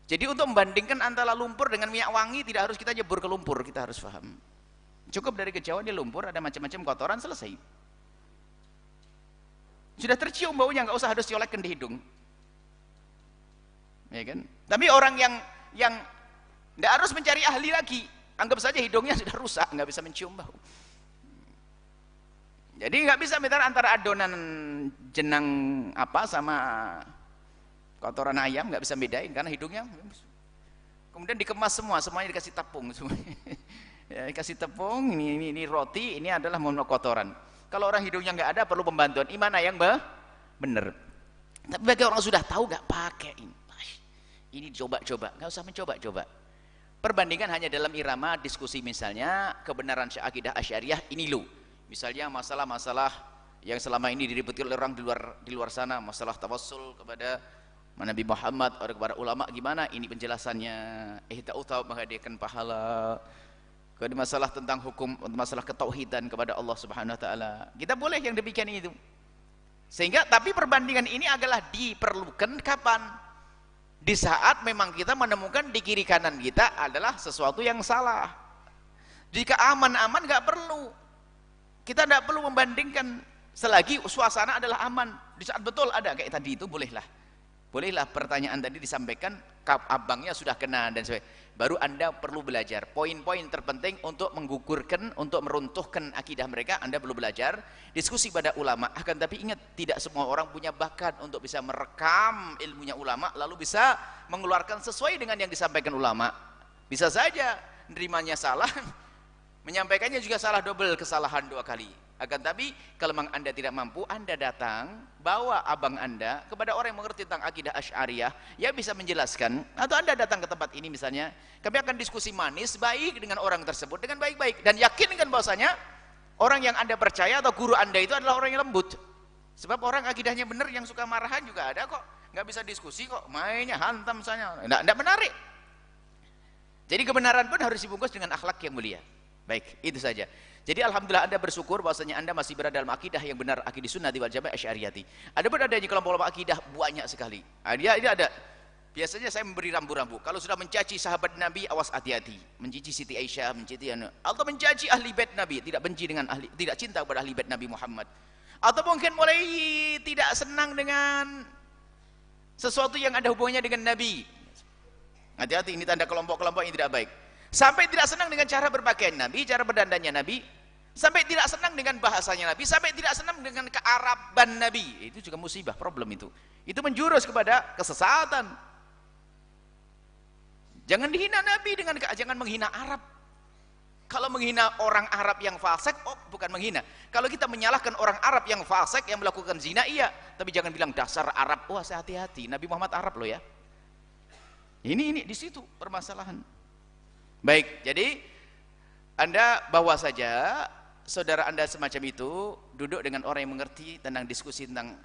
Jadi untuk membandingkan antara lumpur dengan minyak wangi tidak harus kita jebur ke lumpur, kita harus paham. Cukup dari kejauhan di lumpur ada macam-macam kotoran, selesai. Sudah tercium baunya, nggak usah harus dioleskan di hidung, ya kan? Tapi orang yang nggak harus mencari ahli lagi, anggap saja hidungnya sudah rusak, nggak bisa mencium bau. Jadi nggak bisa bedakan antara adonan jenang apa sama kotoran ayam, nggak bisa bedain karena hidungnya. Kemudian dikemas semuanya dikasih tepung, ya, dikasih tepung. Ini roti, ini adalah kotoran. Kalau orang hidungnya nggak ada, perlu pembantuan. Mana yang bener? Tapi bagi orang sudah tahu nggak pakai ini. Ini coba-coba, nggak usah mencoba-coba. Perbandingan hanya dalam irama diskusi, misalnya kebenaran akidah asy'ariyah ini loh. Misalnya masalah-masalah yang selama ini diributkan oleh orang di luar sana, masalah tawassul kepada Nabi Muhammad atau kepada ulama, gimana ini penjelasannya? Ihta'u tawab, menghadirkan pahala. Kalau masalah tentang hukum, masalah ketauhidan kepada Allah Subhanahu wa taala, kita boleh yang demikian itu. Sehingga tapi perbandingan ini adalah diperlukan kapan? Di saat memang kita menemukan di kiri kanan kita adalah sesuatu yang salah. Jika aman-aman nggak perlu. Kita tidak perlu membandingkan selagi suasana adalah aman. Di saat betul ada kayak tadi itu bolehlah. Bolehlah pertanyaan tadi disampaikan, abangnya sudah kena dan sebagainya. Baru Anda perlu belajar poin-poin terpenting untuk menggugurkan, untuk meruntuhkan akidah mereka. Anda perlu belajar diskusi pada ulama. Akan tapi ingat, tidak semua orang punya bakat untuk bisa merekam ilmunya ulama lalu bisa mengeluarkan sesuai dengan yang disampaikan ulama. Bisa saja nerimanya salah, menyampaikannya juga salah, double kesalahan 2 kali. Akan tapi kalau memang Anda tidak mampu, Anda datang bawa abang Anda kepada orang yang mengerti tentang akidah Asy'ariyah, ya bisa menjelaskan. Atau Anda datang ke tempat ini misalnya, kami akan diskusi manis baik dengan orang tersebut dengan baik-baik, dan yakinkan bahwasanya orang yang Anda percaya atau guru Anda itu adalah orang yang lembut. Sebab orang akidahnya benar yang suka marahan juga ada kok, nggak bisa diskusi kok, mainnya hantam misalnya, nggak menarik. Jadi kebenaran pun harus dibungkus dengan akhlak yang mulia. Baik, itu saja. Jadi alhamdulillah Anda bersyukur bahwasanya Anda masih berada dalam akidah yang benar, akidah sunnati wal jamaah asy'ariyati. Ada pun ada kelompok-kelompok akidah banyak sekali. Dia ada. Biasanya saya memberi rambu-rambu. Kalau sudah mencaci sahabat Nabi, awas hati-hati. Mencaci Siti Aisyah, mencaci atau mencaci ahli bait Nabi, tidak benci dengan tidak cinta kepada ahli bait Nabi Muhammad. Atau mungkin mulai tidak senang dengan sesuatu yang ada hubungannya dengan Nabi. Hati-hati, ini tanda kelompok-kelompok yang tidak baik. Sampai tidak senang dengan cara berpakaian Nabi, cara berdandannya Nabi, sampai tidak senang dengan bahasanya Nabi, sampai tidak senang dengan kearaban Nabi. Itu juga musibah, problem itu. Itu menjurus kepada kesesatan. Jangan dihina Nabi dengan jangan menghina Arab. Kalau menghina orang Arab yang fasik, oh bukan menghina. Kalau kita menyalahkan orang Arab yang fasik yang melakukan zina, iya, tapi jangan bilang dasar Arab. Wah, hati-hati, Nabi Muhammad Arab loh ya. Ini di situ permasalahan. Baik, jadi Anda bawa saja saudara Anda semacam itu, duduk dengan orang yang mengerti tentang diskusi tentang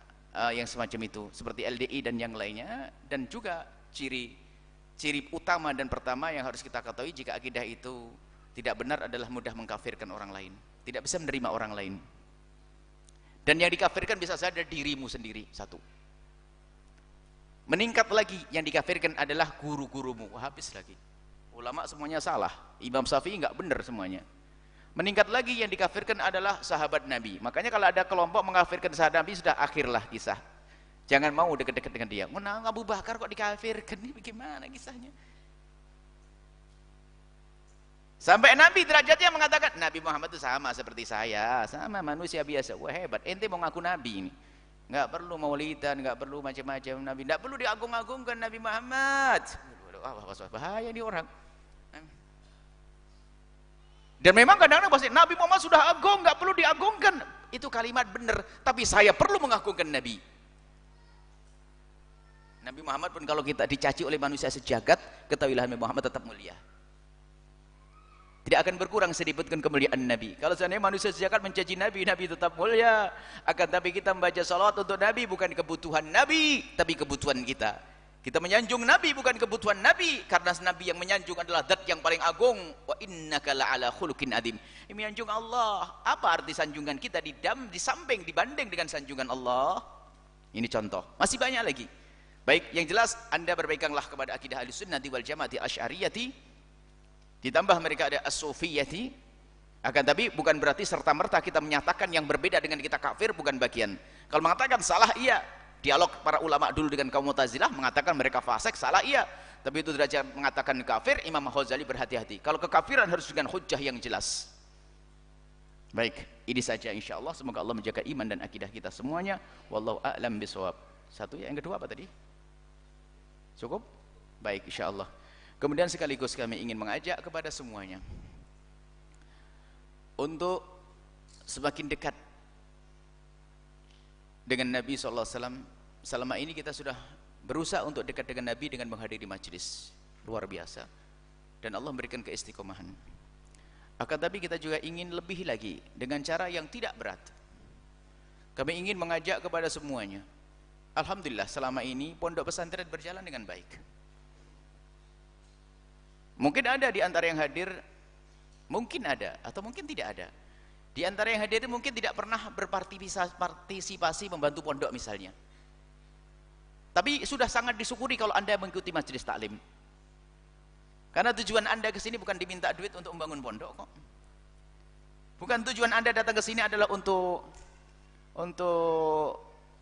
yang semacam itu, seperti LDI dan yang lainnya. Dan juga ciri utama dan pertama yang harus kita ketahui jika akidah itu tidak benar adalah mudah mengkafirkan orang lain, tidak bisa menerima orang lain. Dan yang dikafirkan bisa saja dirimu sendiri, satu. Meningkat lagi, yang dikafirkan adalah guru-gurumu. Wah, habis lagi. Ulama semuanya salah, Imam Syafi'i enggak benar semuanya. Meningkat lagi, yang dikafirkan adalah sahabat Nabi. Makanya kalau ada kelompok mengkafirkan sahabat Nabi, sudah akhirlah kisah. Jangan mau dekat-dekat dengan dia. Menang Abu Bakar kok dikafirkan, ini bagaimana kisahnya? Sampai Nabi derajatnya mengatakan, Nabi Muhammad itu sama seperti saya, sama manusia biasa. Wah, hebat, ente mau ngaku Nabi ini. Enggak perlu maulidan, enggak perlu macam-macam Nabi, enggak perlu diagung-agungkan Nabi Muhammad. Bahaya nih orang. Dan memang kadang-kadang pasti Nabi Muhammad sudah agung, enggak perlu diagungkan. Itu kalimat benar, tapi saya perlu mengagungkan Nabi. Nabi Muhammad pun kalau kita dicaci oleh manusia sejagat, ketahuilah Nabi Muhammad tetap mulia. Tidak akan berkurang sedikit pun kemuliaan Nabi. Kalau seandainya manusia sejagat mencaci Nabi, Nabi tetap mulia. Akan tapi kita membaca salawat untuk Nabi bukan kebutuhan Nabi, tapi kebutuhan kita. Kita menyanjung Nabi bukan kebutuhan Nabi, karena Nabi yang menyanjung adalah zat yang paling agung. Wa innaka la'ala khuluqin adzim. Ini menyanjung Allah. Apa arti sanjungan kita di samping dibanding dengan sanjungan Allah? Ini contoh. Masih banyak lagi. Baik, yang jelas Anda berpeganlah kepada akidah Ahlussunnati wal Jamaati Asy'ariyati. Ditambah mereka ada as-sufiyati. Akan tapi bukan berarti serta-merta kita menyatakan yang berbeda dengan kita kafir, bukan bagian. Kalau mengatakan salah, iya. Dialog para ulama dulu dengan kaum Mu'tazilah mengatakan mereka fasik, salah, iya. Tapi itu derajat mengatakan kafir, Imam Ghazali berhati-hati. Kalau kekafiran harus dengan hujjah yang jelas. Baik, ini saja insyaallah. Semoga Allah menjaga iman dan akidah kita semuanya. Wallahu a'lam bishawab. Satu, yang kedua apa tadi? Cukup? Baik, insyaallah. Kemudian sekaligus kami ingin mengajak kepada semuanya untuk semakin dekat dengan Nabi SAW. Selama ini kita sudah berusaha untuk dekat dengan Nabi dengan menghadiri majlis luar biasa, dan Allah memberikan keistiqomahan. Akan tapi kita juga ingin lebih lagi dengan cara yang tidak berat. Kami ingin mengajak kepada semuanya. Alhamdulillah selama ini pondok pesantren berjalan dengan baik. Mungkin ada di antara yang hadir, mungkin ada atau mungkin tidak ada. Di antara yang hadir mungkin tidak pernah berpartisipasi membantu pondok misalnya. Tapi sudah sangat disyukuri kalau Anda mengikuti majelis taklim. Karena tujuan Anda ke sini bukan diminta duit untuk membangun pondok kok. Bukan tujuan Anda datang ke sini adalah untuk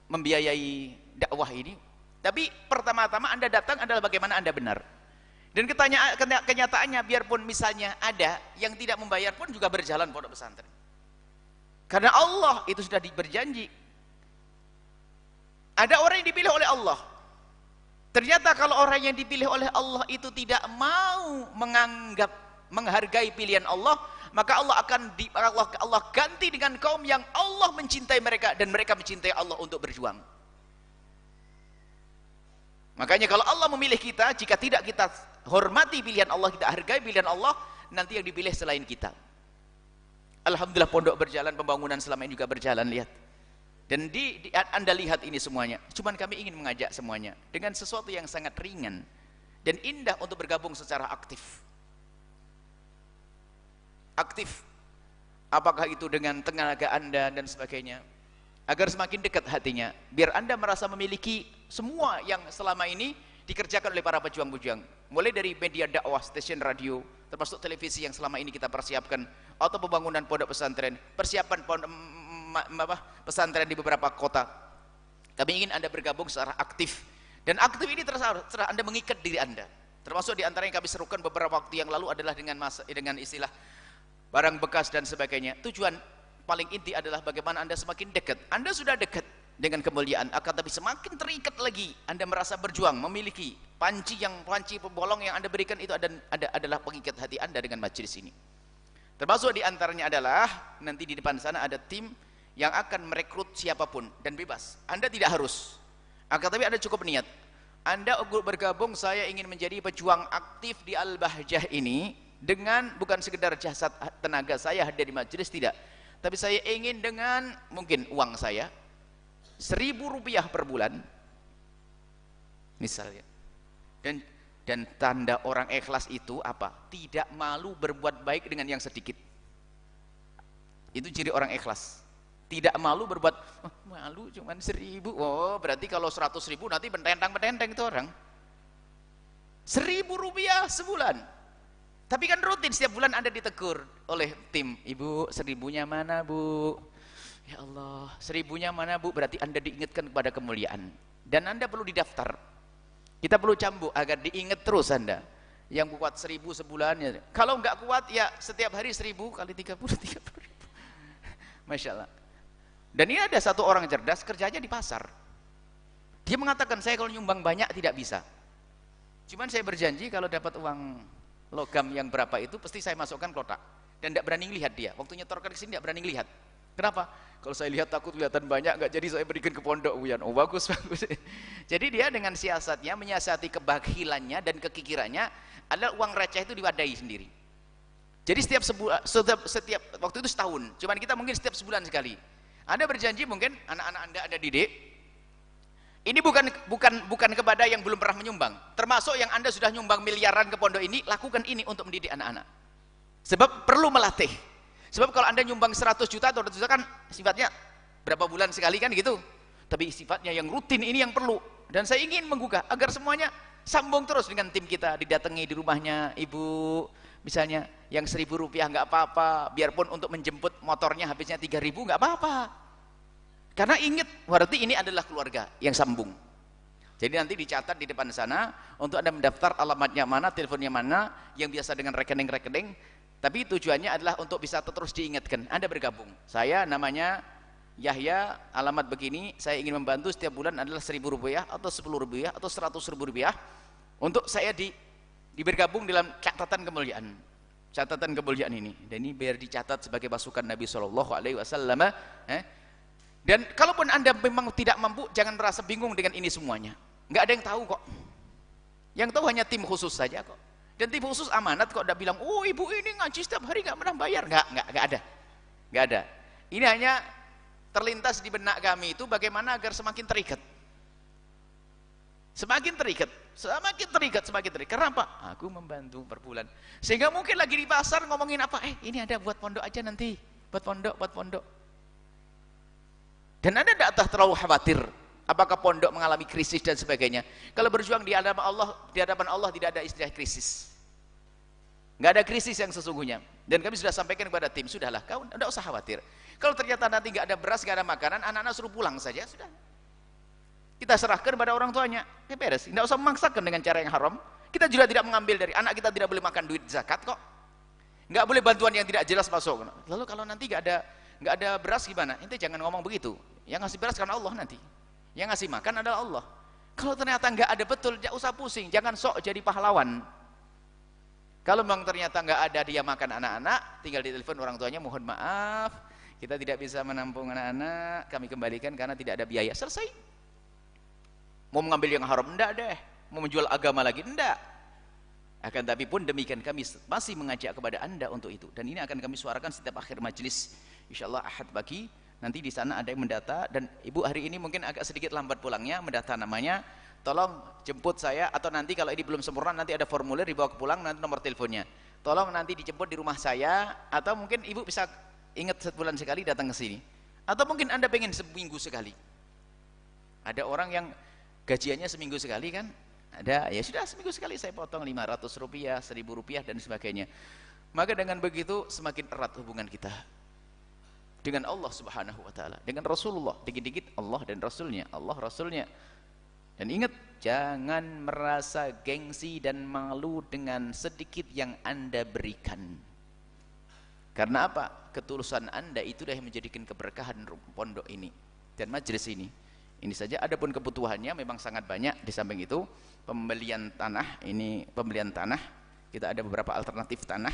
membiayai dakwah ini. Tapi pertama-tama Anda datang adalah bagaimana Anda benar. Dan kenyataannya biarpun misalnya ada yang tidak membayar pun juga berjalan pondok pesantren. Karena Allah itu sudah berjanji. Ada orang yang dipilih oleh Allah. Ternyata kalau orang yang dipilih oleh Allah itu tidak mau menghargai pilihan Allah, maka Allah akan Allah ganti dengan kaum yang Allah mencintai mereka dan mereka mencintai Allah untuk berjuang. Makanya kalau Allah memilih kita, jika tidak kita hormati pilihan Allah, kita hargai pilihan Allah, nanti yang dipilih selain kita. Alhamdulillah pondok berjalan, pembangunan selama ini juga berjalan, lihat. Dan Anda lihat ini semuanya. Cuman kami ingin mengajak semuanya dengan sesuatu yang sangat ringan dan indah untuk bergabung secara aktif. Aktif. Apakah itu dengan tenaga Anda dan sebagainya. Agar semakin dekat hatinya, biar Anda merasa memiliki semua yang selama ini dikerjakan oleh para pejuang-pejuang, mulai dari media dakwah, stasiun radio, termasuk televisi yang selama ini kita persiapkan, atau pembangunan pondok pesantren, persiapan pesantren di beberapa kota. Kami ingin Anda bergabung secara aktif Dan aktif ini terserah Anda mengikat diri Anda. Termasuk di antara yang kami serukan beberapa waktu yang lalu adalah dengan istilah barang bekas dan sebagainya. Tujuan paling inti adalah bagaimana Anda semakin dekat. Anda sudah dekat dengan kemuliaan, akan tapi semakin terikat lagi. Anda merasa berjuang, memiliki panci bolong yang Anda berikan itu adalah pengikat hati Anda dengan majelis ini. Termasuk di antaranya adalah nanti di depan sana ada tim yang akan merekrut siapapun dan bebas. Anda tidak harus. Akan tapi Anda cukup niat. Anda bergabung, saya ingin menjadi pejuang aktif di Al-Bahjah ini dengan bukan sekedar jasad tenaga saya hadir di majelis, tidak. Tapi saya ingin dengan mungkin uang saya Rp1.000 per bulan misalnya. Dan tanda orang ikhlas itu apa? Tidak malu berbuat baik dengan yang sedikit. Itu ciri orang ikhlas. Tidak malu berbuat, malu cuman 1.000. Oh, berarti kalau 100.000 nanti benteng-benteng itu orang. Rp1.000 sebulan. Tapi kan rutin setiap bulan Anda ditegur oleh tim. Ibu, 1.000-nya mana, Bu? Ya Allah, 1.000-nya mana, Bu? Berarti Anda diingatkan kepada kemuliaan. Dan Anda perlu didaftar. Kita perlu cambuk agar diingat terus Anda. Yang kuat 1.000 sebulannya. Kalau enggak kuat ya setiap hari 1.000 kali 30 ribu. Masya Allah. Dan ini ada satu orang cerdas kerjanya di pasar. Dia mengatakan, saya kalau nyumbang banyak tidak bisa. Cuman saya berjanji kalau dapat uang logam yang berapa itu pasti saya masukkan kotak. Dan tidak berani lihat dia. Waktu nyetorkan ke sini tidak berani lihat. Kenapa? Kalau saya lihat takut kelihatan banyak, nggak jadi saya berikan ke pondok. Oh bagus, bagus. Jadi dia dengan siasatnya menyiasati kebakhilannya dan kekikirannya adalah uang receh itu diwadahi sendiri. Jadi setiap waktu itu setahun. Cuman kita mungkin setiap sebulan sekali. Anda berjanji mungkin anak-anak Anda Anda didik. Ini bukan kepada yang belum pernah menyumbang. Termasuk yang Anda sudah nyumbang miliaran ke pondok ini, lakukan ini untuk mendidik anak-anak. Sebab perlu melatih. Sebab kalau Anda nyumbang 100 juta atau 200 juta kan sifatnya berapa bulan sekali kan gitu. Tapi sifatnya yang rutin ini yang perlu. Dan saya ingin menggugah agar semuanya sambung terus dengan tim kita. Didatangi di rumahnya ibu, misalnya yang Rp1.000 nggak apa-apa. Biarpun untuk menjemput motornya habisnya 3.000 nggak apa-apa. Karena ingat, berarti ini adalah keluarga yang sambung. Jadi nanti dicatat di depan sana untuk Anda mendaftar alamatnya mana, teleponnya mana, yang biasa dengan rekening-rekening. Tapi tujuannya adalah untuk bisa terus diingatkan. Anda bergabung. Saya namanya Yahya, alamat begini. Saya ingin membantu setiap bulan adalah Rp1.000 atau Rp10.000 atau Rp100.000 untuk saya bergabung dalam catatan kemuliaan. Catatan kemuliaan ini. Dan ini biar dicatat sebagai pasukan Nabi SAW. Dan kalaupun Anda memang tidak mampu, jangan merasa bingung dengan ini semuanya. Nggak ada yang tahu kok. Yang tahu hanya tim khusus saja kok. Dan tim khusus amanat kok udah bilang, oh ibu ini ngaji setiap hari nggak pernah bayar. Nggak ada. Nggak ada. Ini hanya terlintas di benak kami itu bagaimana agar semakin terikat. Semakin terikat. Karena apa? Aku membantu per bulan. Sehingga mungkin lagi di pasar ngomongin apa? Ini ada buat pondok aja nanti. Buat pondok. Dan Anda tidak terlalu khawatir apakah pondok mengalami krisis dan sebagainya. Kalau berjuang di hadapan Allah tidak ada istilah krisis. Nggak ada krisis yang sesungguhnya. Dan kami sudah sampaikan kepada tim, sudahlah, kau tidak usah khawatir. Kalau ternyata nanti nggak ada beras, nggak ada makanan, anak-anak suruh pulang saja, sudah. Kita serahkan pada orang tuanya, beres. Tidak usah memaksakan dengan cara yang haram. Kita juga tidak mengambil dari anak kita, tidak boleh makan duit zakat kok. Nggak boleh bantuan yang tidak jelas masuk. Lalu kalau nanti nggak ada beras gimana? Ente jangan ngomong begitu. Yang ngasih beras karena Allah nanti. Yang ngasih makan adalah Allah. Kalau ternyata nggak ada betul, jangan usah pusing. Jangan sok jadi pahlawan. Kalau memang ternyata nggak ada dia makan anak-anak, tinggal ditelepon orang tuanya, mohon maaf, kita tidak bisa menampung anak-anak, kami kembalikan karena tidak ada biaya. Selesai. Mau mengambil yang haram? Enggak deh. Mau menjual agama lagi? Enggak. Akan tapi pun demikian kami masih mengajak kepada Anda untuk itu. Dan ini akan kami suarakan setiap akhir majelis. Insyaallah Ahad pagi. Nanti di sana ada yang mendata dan ibu hari ini mungkin agak sedikit lambat pulangnya, mendata namanya, tolong jemput saya atau nanti kalau ini belum sempurna nanti ada formulir dibawa ke pulang, nanti nomor teleponnya. Tolong nanti dijemput di rumah saya atau mungkin ibu bisa ingat sebulan sekali datang ke sini. Atau mungkin Anda pengen seminggu sekali. Ada orang yang gajiannya seminggu sekali kan? Ada, ya sudah seminggu sekali saya potong Rp500, Rp1.000 dan sebagainya. Maka dengan begitu semakin erat hubungan kita dengan Allah Subhanahu wa taala, dengan Rasulullah, dikit-dikit Allah dan Rasulnya, Allah Rasulnya. Dan ingat, jangan merasa gengsi dan malu dengan sedikit yang Anda berikan. Karena apa? Ketulusan Anda itulah yang menjadikan keberkahan pondok ini dan majelis ini. Ini saja. Adapun kebutuhannya memang sangat banyak. Di samping itu, pembelian tanah, ini pembelian tanah, kita ada beberapa alternatif tanah.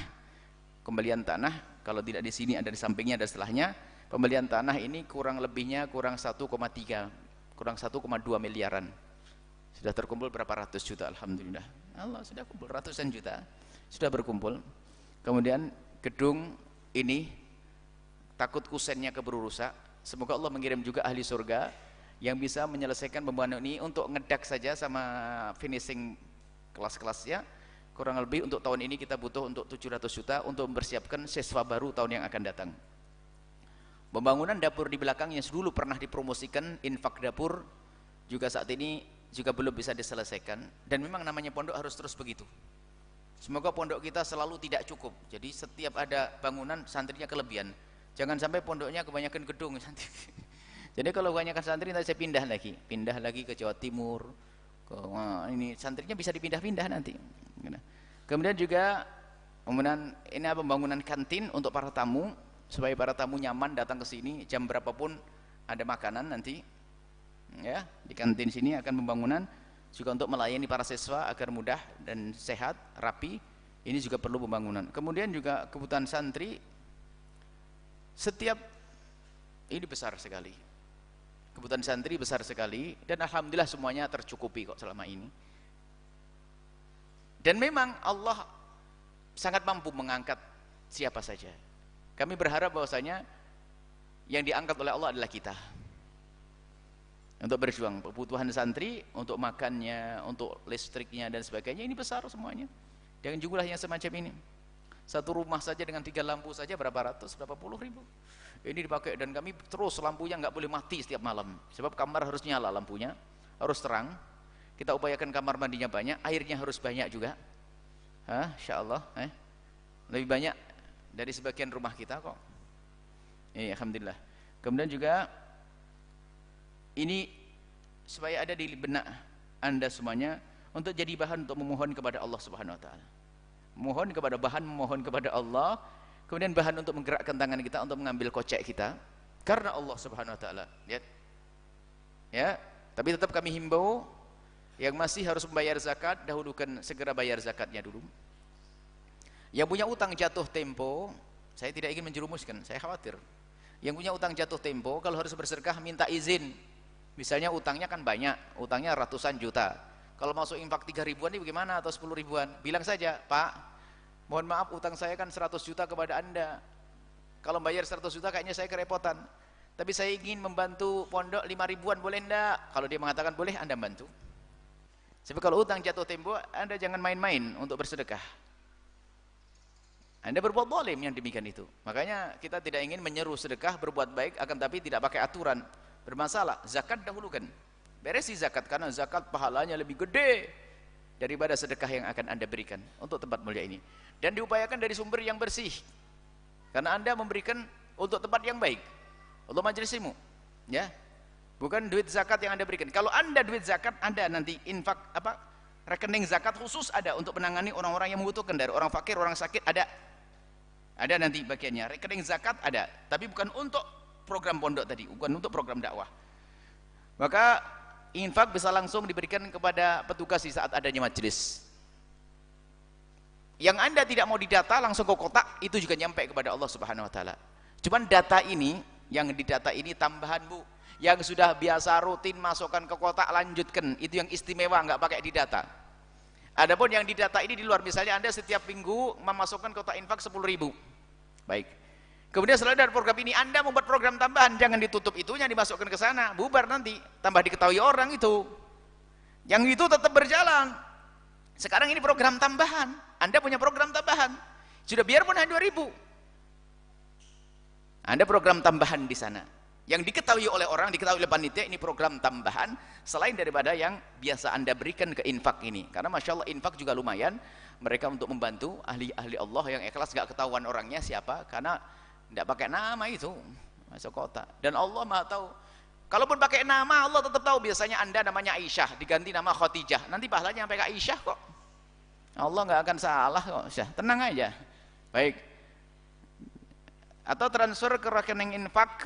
Pembelian tanah, kalau tidak di sini ada di sampingnya, ada setelahnya. Pembelian tanah ini kurang lebihnya kurang 1,2 miliaran. Sudah terkumpul berapa ratus juta, alhamdulillah. Allah, sudah kumpul ratusan juta, sudah berkumpul. Kemudian gedung ini takut kusennya keburu rusak. Semoga Allah mengirim juga ahli surga yang bisa menyelesaikan pembangunan ini untuk ngedak saja sama finishing kelas-kelasnya. Kurang lebih untuk tahun ini kita butuh untuk 700 juta untuk mempersiapkan siswa baru tahun yang akan datang. Pembangunan dapur di belakang yang dulu pernah dipromosikan infak dapur juga saat ini juga belum bisa diselesaikan, dan memang namanya pondok harus terus begitu. Semoga pondok kita selalu tidak cukup. Jadi setiap ada bangunan santrinya kelebihan. Jangan sampai pondoknya kebanyakan gedung santri. Jadi kalau kebanyakan santri nanti saya pindah lagi ke Jawa Timur. Ini santrinya bisa dipindah-pindah nanti. Kemudian juga ini pembangunan kantin untuk para tamu supaya para tamu nyaman datang ke sini jam berapapun ada makanan nanti. Ya, di kantin sini akan pembangunan juga untuk melayani para siswa agar mudah dan sehat, rapi. Ini juga perlu pembangunan. Kemudian juga kebutuhan santri setiap ini besar sekali. Kebutuhan santri besar sekali dan alhamdulillah semuanya tercukupi kok selama ini. Dan memang Allah sangat mampu mengangkat siapa saja. Kami berharap bahwasanya yang diangkat oleh Allah adalah kita. Untuk berjuang kebutuhan santri, untuk makannya, untuk listriknya dan sebagainya, ini besar semuanya. Dengan jumlahnya semacam ini. Satu rumah saja dengan 3 lampu saja berapa ratus, berapa puluh ribu. Ini dipakai dan kami terus lampunya nggak boleh mati setiap malam. Sebab kamar harus nyala lampunya, harus terang. Kita upayakan kamar mandinya banyak, airnya harus banyak juga. Insya Allah, lebih banyak dari sebagian rumah kita kok. Alhamdulillah. Kemudian juga ini supaya ada di benak Anda semuanya untuk jadi bahan untuk memohon kepada Allah Subhanahu wa taala. Memohon kepada Allah, kemudian bahan untuk menggerakkan tangan kita untuk mengambil kocek kita karena Allah Subhanahu wa taala. Lihat. Ya, tapi tetap kami himbau yang masih harus membayar zakat, dahulukan segera bayar zakatnya dulu. Yang punya utang jatuh tempo, saya tidak ingin menjerumuskan, saya khawatir. Yang punya utang jatuh tempo kalau harus bersedekah minta izin. Misalnya utangnya kan banyak, utangnya ratusan juta. Kalau masuk infak 3 ribuan ini bagaimana atau 10 ribuan? Bilang saja, Pak, mohon maaf utang saya kan 100 juta kepada Anda. Kalau bayar 100 juta kayaknya saya kerepotan. Tapi saya ingin membantu pondok 5 ribuan boleh enggak? Kalau dia mengatakan boleh, Anda bantu. Sebab kalau utang jatuh tempo, Anda jangan main-main untuk bersedekah. Anda berbuat zalim yang demikian itu. Makanya kita tidak ingin menyeru sedekah berbuat baik akan tapi tidak pakai aturan. Bermasalah, zakat dahulukan. Beresi zakat karena zakat pahalanya lebih gede daripada sedekah yang akan Anda berikan untuk tempat mulia ini. Dan diupayakan dari sumber yang bersih. Karena Anda memberikan untuk tempat yang baik. Untuk majelismu, ya. Bukan duit zakat yang Anda berikan. Kalau Anda duit zakat, Anda nanti infak rekening zakat khusus ada untuk menangani orang-orang yang membutuhkan, dari orang fakir, orang sakit ada. Ada nanti bagiannya. Rekening zakat ada, tapi bukan untuk program pondok tadi, bukan untuk program dakwah. Maka infak bisa langsung diberikan kepada petugas di saat adanya majelis. Yang Anda tidak mau didata langsung ke kotak, itu juga nyampe kepada Allah Subhanahu wa taala. Cuman data ini, yang didata ini tambahan, Bu. Yang sudah biasa rutin masukkan ke kotak lanjutkan, itu yang istimewa, nggak pakai didata. Adapun yang didata ini di luar, misalnya Anda setiap minggu memasukkan kotak infak 10.000. Baik. Kemudian setelah dari program ini Anda membuat program tambahan, jangan ditutup itunya, dimasukkan ke sana, bubar nanti, tambah diketahui orang itu. Yang itu tetap berjalan. Sekarang ini program tambahan, Anda punya program tambahan, sudah biarpun hanya 2.000. Anda program tambahan di sana, yang diketahui oleh orang, diketahui oleh panitia, ini program tambahan, selain daripada yang biasa Anda berikan ke infak ini. Karena Masya Allah infak juga lumayan, mereka untuk membantu ahli-ahli Allah yang ikhlas, gak ketahuan orangnya siapa, karena tidak pakai nama itu masuk kota. Dan Allah Maha tahu Kalaupun pakai nama, Allah tetap tahu. Biasanya Anda namanya Aisyah, diganti nama Khadijah, nanti pahalanya sampai ke Aisyah kok. Allah nggak akan salah kok. Tenang aja. Baik. Atau transfer ke rekening infak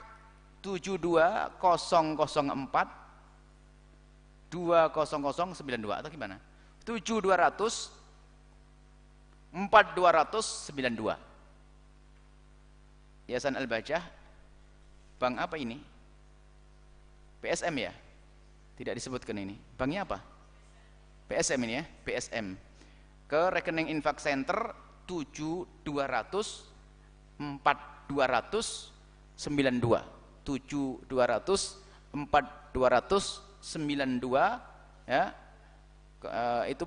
72004 20092 atau gimana? 7200 4292. Yayasan Al-Bahjah. Bank apa ini? PSM ya? Tidak disebutkan ini. Banknya apa? PSM ini ya, PSM. Ke rekening infak center 7200 4292. 7200 4292 ya. Itu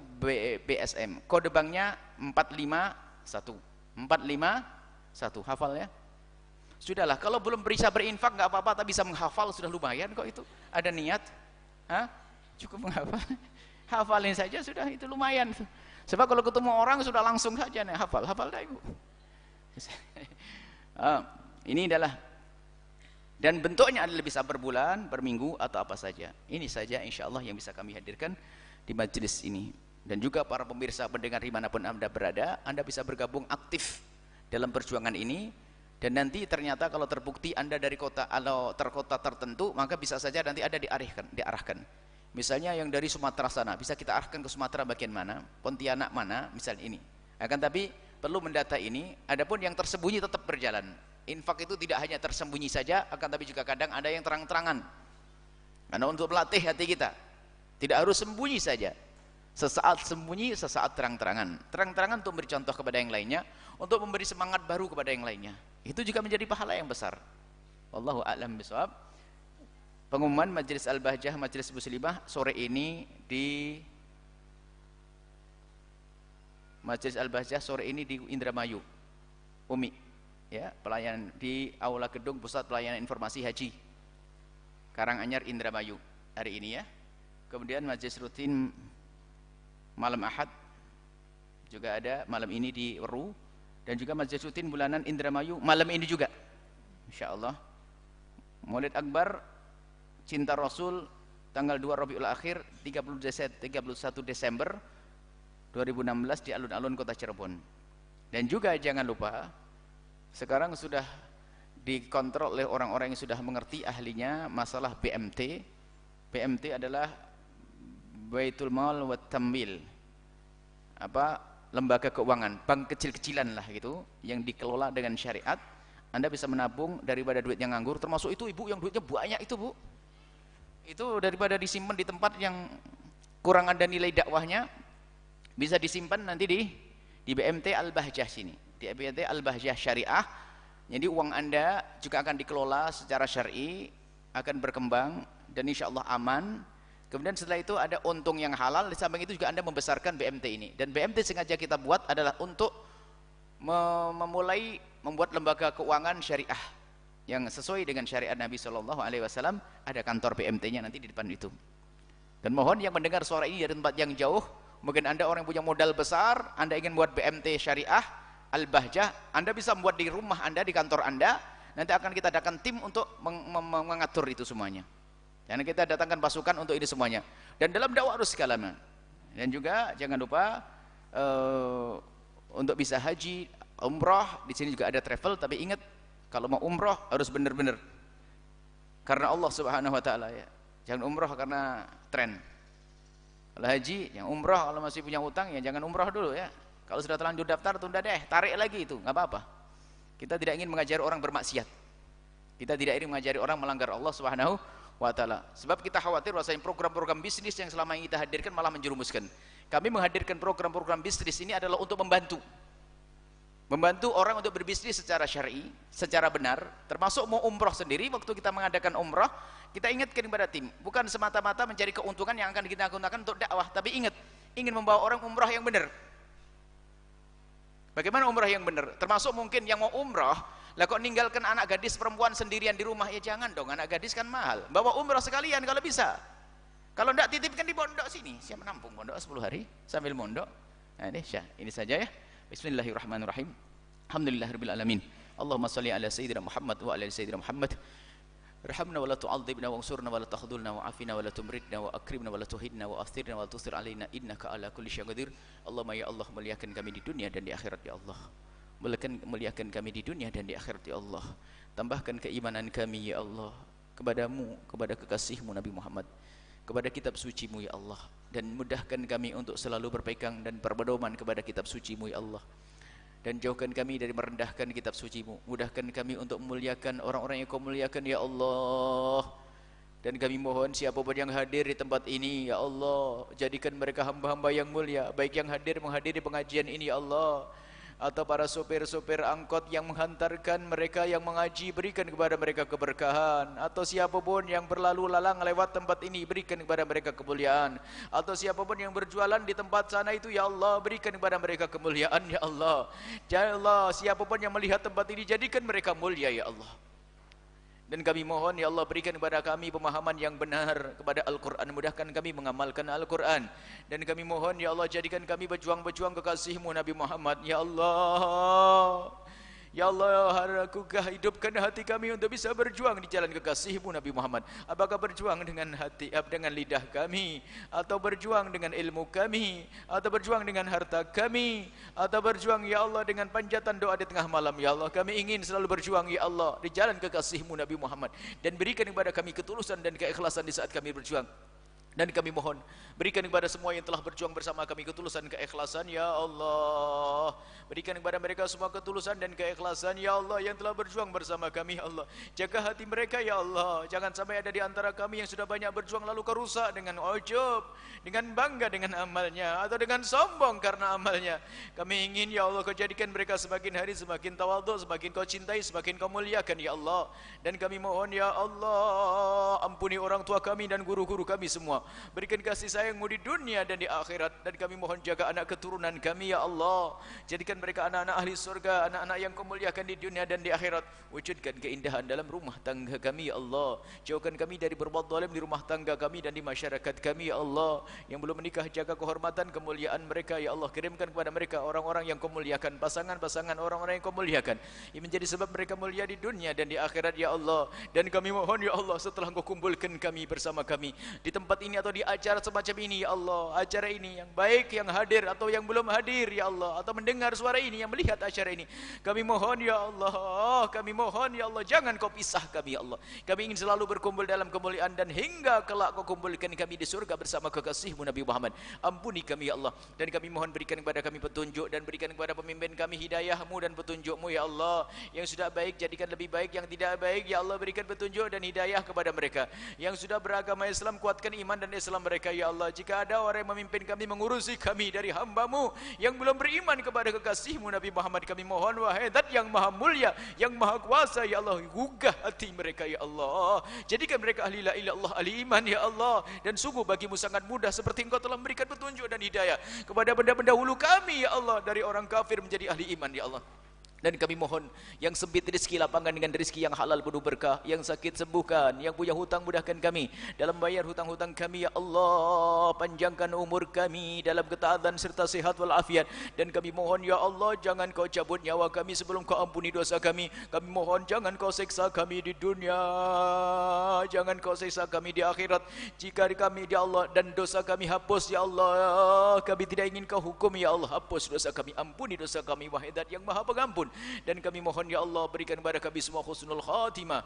BSM. Kode banknya 451. 451. Hafal ya? Sudahlah, kalau belum bisa berinfak nggak apa-apa, tapi bisa menghafal sudah lumayan kok itu. Ada niat, cukup menghafal. Hafalin saja sudah, itu lumayan. Sebab kalau ketemu orang sudah langsung saja nih hafal dah ibu. Ini adalah, dan bentuknya adalah bisa per bulan, per minggu atau apa saja. Ini saja insya Allah yang bisa kami hadirkan di majelis ini. Dan juga para pemirsa pendengar dimanapun Anda berada, Anda bisa bergabung aktif dalam perjuangan ini. Dan nanti ternyata kalau terbukti Anda dari kota atau terkota tertentu, maka bisa saja nanti ada diarahkan. Misalnya yang dari Sumatera sana, bisa kita arahkan ke Sumatera bagian mana, Pontianak mana, misalnya ini. Akan tapi perlu mendata ini. Adapun yang tersembunyi tetap berjalan. Infak itu tidak hanya tersembunyi saja, akan tapi juga kadang ada yang terang-terangan. Karena untuk melatih hati kita, tidak harus sembunyi saja. Sesaat sembunyi, sesaat terang-terangan. Terang-terangan untuk memberi contoh kepada yang lainnya, untuk memberi semangat baru kepada yang lainnya. Itu juga menjadi pahala yang besar. Wallahu a'lam bishawab. Pengumuman Majelis Al-Bahjah, Majelis Muslimah sore ini di Majelis Al-Bahjah sore ini di Indramayu, Umi, ya, pelayanan di Aula Gedung Pusat Pelayanan Informasi Haji, Karanganyar, Indramayu hari ini ya. Kemudian majelis rutin malam Ahad juga ada malam ini di Weru, dan juga majelis rutin bulanan Indramayu malam ini juga insyaallah. Maulid Akbar Cinta Rasul tanggal 2 Rabiul Akhir 31 Desember 2016 di alun-alun kota Cirebon. Dan juga jangan lupa sekarang sudah dikontrol oleh orang-orang yang sudah mengerti ahlinya masalah BMT. BMT adalah Baitul Mal wa Tamwil, lembaga keuangan, bank kecil-kecilan lah gitu, yang dikelola dengan syariat. Anda bisa menabung daripada duit yang nganggur, termasuk itu ibu yang duitnya banyak itu bu, itu daripada disimpan di tempat yang kurang ada nilai dakwahnya, bisa disimpan nanti di BMT Al-Bahjah sini, di BMT Al-Bahjah Syariah. Jadi uang Anda juga akan dikelola secara syar'i, akan berkembang dan insya Allah aman. Kemudian setelah itu ada untung yang halal. Di samping itu juga Anda membesarkan BMT ini. Dan BMT sengaja kita buat adalah untuk memulai membuat lembaga keuangan syariah yang sesuai dengan syariat Nabi SAW. Ada kantor BMT-nya nanti di depan itu. Dan mohon yang mendengar suara ini dari tempat yang jauh, mungkin Anda orang yang punya modal besar, Anda ingin buat BMT syariah Al-Bahjah, Anda bisa membuat di rumah Anda, di kantor Anda. Nanti akan kita adakan tim untuk mengatur itu semuanya. Dan kita datangkan pasukan untuk ini semuanya. Dan dalam dakwah harus segala. Dan juga jangan lupa untuk bisa haji, umroh, di sini juga ada travel. Tapi ingat, kalau mau umroh harus benar-benar karena Allah Subhanahu Wa Taala ya. Jangan umroh karena tren. Kalau haji, yang umroh kalau masih punya utang ya jangan umroh dulu ya. Kalau sudah terlanjur daftar tunda deh, tarik lagi itu, nggak apa-apa. Kita tidak ingin mengajari orang bermaksiat. Kita tidak ingin mengajari orang melanggar Allah Subhanahu Wa Taala. Sebab kita khawatir bahwasanya program-program bisnis yang selama ini kita hadirkan malah menjerumuskan. Kami menghadirkan program-program bisnis ini adalah untuk membantu orang untuk berbisnis secara syar'i, secara benar, termasuk mau umroh sendiri. Waktu kita mengadakan umroh, kita ingatkan kepada tim, bukan semata-mata mencari keuntungan yang akan kita gunakan untuk dakwah, tapi ingat, ingin membawa orang umroh yang benar. Bagaimana umroh yang benar? Termasuk mungkin yang mau umroh, lah kok ninggalkan anak gadis perempuan sendirian di rumah, ya jangan dong, anak gadis kan mahal. Bawa umroh sekalian kalau bisa. Kalau enggak titipkan di pondok sini, siapa menampung pondok 10 hari sambil mondok. Nah, ini saja ya. Bismillahirrahmanirrahim. Alhamdulillahirabbil alamin. Allahumma shalli ala sayyidina Muhammad wa ala sayyidina Muhammad. Irhamna wa la tu'adzibna wansurna wa la takhdhulna wa afina wa la tumridna wa akrimna wa la tuhidna wa athirna wa la tusir alaina innaka ala kulli syai'in qadir. Allahumma ya Allah, muliakan kami di dunia dan di akhirat ya Allah. Muliakan kami di dunia dan di akhirat ya Allah. Tambahkan keimanan kami ya Allah kepadamu, kepada kekasihmu Nabi Muhammad, kepada kitab sucimu ya Allah, dan mudahkan kami untuk selalu berpegang dan berpedoman kepada kitab sucimu ya Allah. Dan jauhkan kami dari merendahkan kitab sucimu. Mudahkan kami untuk memuliakan orang-orang yang kau muliakan ya Allah. Dan kami mohon siapapun yang hadir di tempat ini ya Allah, jadikan mereka hamba-hamba yang mulia, baik yang hadir menghadiri pengajian ini ya Allah, atau para sopir-sopir angkot yang menghantarkan mereka yang mengaji, berikan kepada mereka keberkahan. Atau siapapun yang berlalu lalang lewat tempat ini, berikan kepada mereka kemuliaan. Atau siapapun yang berjualan di tempat sana itu ya Allah, berikan kepada mereka kemuliaan ya Allah. Ya Allah, siapapun yang melihat tempat ini, jadikan mereka mulia ya Allah. Dan kami mohon ya Allah, berikan kepada kami pemahaman yang benar kepada Al-Quran, mudahkan kami mengamalkan Al-Quran. Dan kami mohon ya Allah, jadikan kami berjuang-berjuang kekasihmu Nabi Muhammad ya Allah. Ya Allah, hidupkan hati kami untuk bisa berjuang di jalan kekasihmu Nabi Muhammad. Apakah berjuang dengan hati, dengan lidah kami, atau berjuang dengan ilmu kami, atau berjuang dengan harta kami, atau berjuang ya Allah dengan panjatan doa di tengah malam ya Allah. Kami ingin selalu berjuang ya Allah di jalan kekasihmu Nabi Muhammad. Dan berikan kepada kami ketulusan dan keikhlasan di saat kami berjuang. Dan kami mohon, berikan kepada semua yang telah berjuang bersama kami ketulusan, keikhlasan ya Allah. Berikan kepada mereka semua ketulusan dan keikhlasan ya Allah yang telah berjuang bersama kami ya Allah. Jaga hati mereka ya Allah. Jangan sampai ada di antara kami yang sudah banyak berjuang lalu kau rusak dengan ujub, dengan bangga dengan amalnya, atau dengan sombong karena amalnya. Kami ingin ya Allah kau jadikan mereka semakin hari semakin tawadhu, semakin kau cintai, semakin kau muliakan ya Allah. Dan kami mohon ya Allah, ampuni orang tua kami dan guru-guru kami semua. Berikan kasih sayangmu di dunia dan di akhirat. Dan kami mohon jaga anak keturunan kami ya Allah. Jadikan mereka anak-anak ahli surga, anak-anak yang kau muliakan di dunia dan di akhirat. Wujudkan keindahan dalam rumah tangga kami ya Allah. Jauhkan kami dari berbuat zalim di rumah tangga kami dan di masyarakat kami ya Allah. Yang belum menikah, jaga kehormatan kemuliaan mereka ya Allah. Kirimkan kepada mereka orang-orang yang kau muliakan, pasangan-pasangan orang-orang yang kau muliakan, yang menjadi sebab mereka mulia di dunia dan di akhirat ya Allah. Dan kami mohon ya Allah, setelah kau kumpulkan kami bersama kami di tempat ini atau di acara semacam ini ya Allah, acara ini yang baik yang hadir atau yang belum hadir ya Allah, atau mendengar suara ini yang melihat acara ini, kami mohon ya Allah, kami mohon ya Allah, jangan kau pisah kami ya Allah. Kami ingin selalu berkumpul dalam kemuliaan dan hingga kelak kau kumpulkan kami di surga bersama kekasihmu Nabi Muhammad. Ampuni kami ya Allah. Dan kami mohon berikan kepada kami petunjuk, dan berikan kepada pemimpin kami hidayahmu dan petunjukmu ya Allah. Yang sudah baik jadikan lebih baik, yang tidak baik ya Allah berikan petunjuk dan hidayah kepada mereka. Yang sudah beragama Islam, kuatkan iman dan Islam mereka ya Allah. Jika ada orang yang memimpin kami, mengurusi kami dari hamba-Mu yang belum beriman kepada kekasihmu Nabi Muhammad, kami mohon wahai Zat yang maha mulia, yang maha kuasa ya Allah, gugah hati mereka ya Allah. Jadikan mereka ahli la ilaha illallah, ahli iman ya Allah. Dan sungguh bagimu sangat mudah, seperti Engkau telah memberikan petunjuk dan hidayah kepada pendahulu kami ya Allah, dari orang kafir menjadi ahli iman ya Allah. Dan kami mohon yang sempit rezeki lapangan dengan rezeki yang halal penuh berkah, yang sakit sembuhkan, yang punya hutang mudahkan kami dalam bayar hutang-hutang kami ya Allah. Panjangkan umur kami dalam ketaatan serta sehat walafiat. Dan kami mohon ya Allah, jangan kau cabut nyawa kami sebelum kau ampuni dosa kami. Kami mohon jangan kau seksa kami di dunia, jangan kau seksa kami di akhirat. Jika kami ya Allah dan dosa kami hapus ya Allah, kami tidak ingin kau hukum ya Allah, hapus dosa kami, ampuni dosa kami wahai Zat yang maha pengampun. Dan kami mohon ya Allah, berikan kepada kami semua husnul khatimah,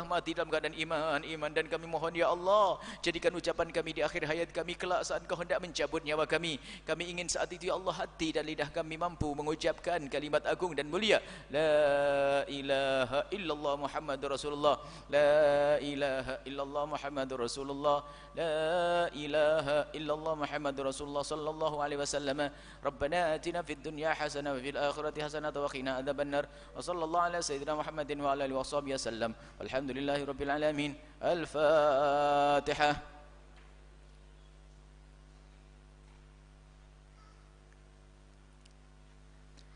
mati dalam keadaan iman. Dan kami mohon ya Allah, jadikan ucapan kami di akhir hayat kami kelak saat Kau hendak mencabut nyawa kami. Kami ingin saat itu ya Allah, hati dan lidah kami mampu mengucapkan kalimat agung dan mulia, la ilaha illallah Muhammadur Rasulullah, la ilaha illallah Muhammadur Rasulullah, la ilaha illallah Muhammadur Rasulullah sallallahu alaihi wasallam. Rabbana atina fid dunya hasanah wa fil akhirati hasanah wa qina adzabannar. Wa sallallahu ala sayyidina Muhammadin wa ala alihi washabihi wasallam. Walhamdulillahi rabbil alamin. Al-Fatihah.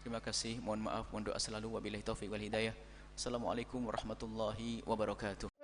Terima kasih, mohon maaf, mohon doa selalu, wabillahi taufiq wal hidayah. Assalamualaikum warahmatullahi wabarakatuh.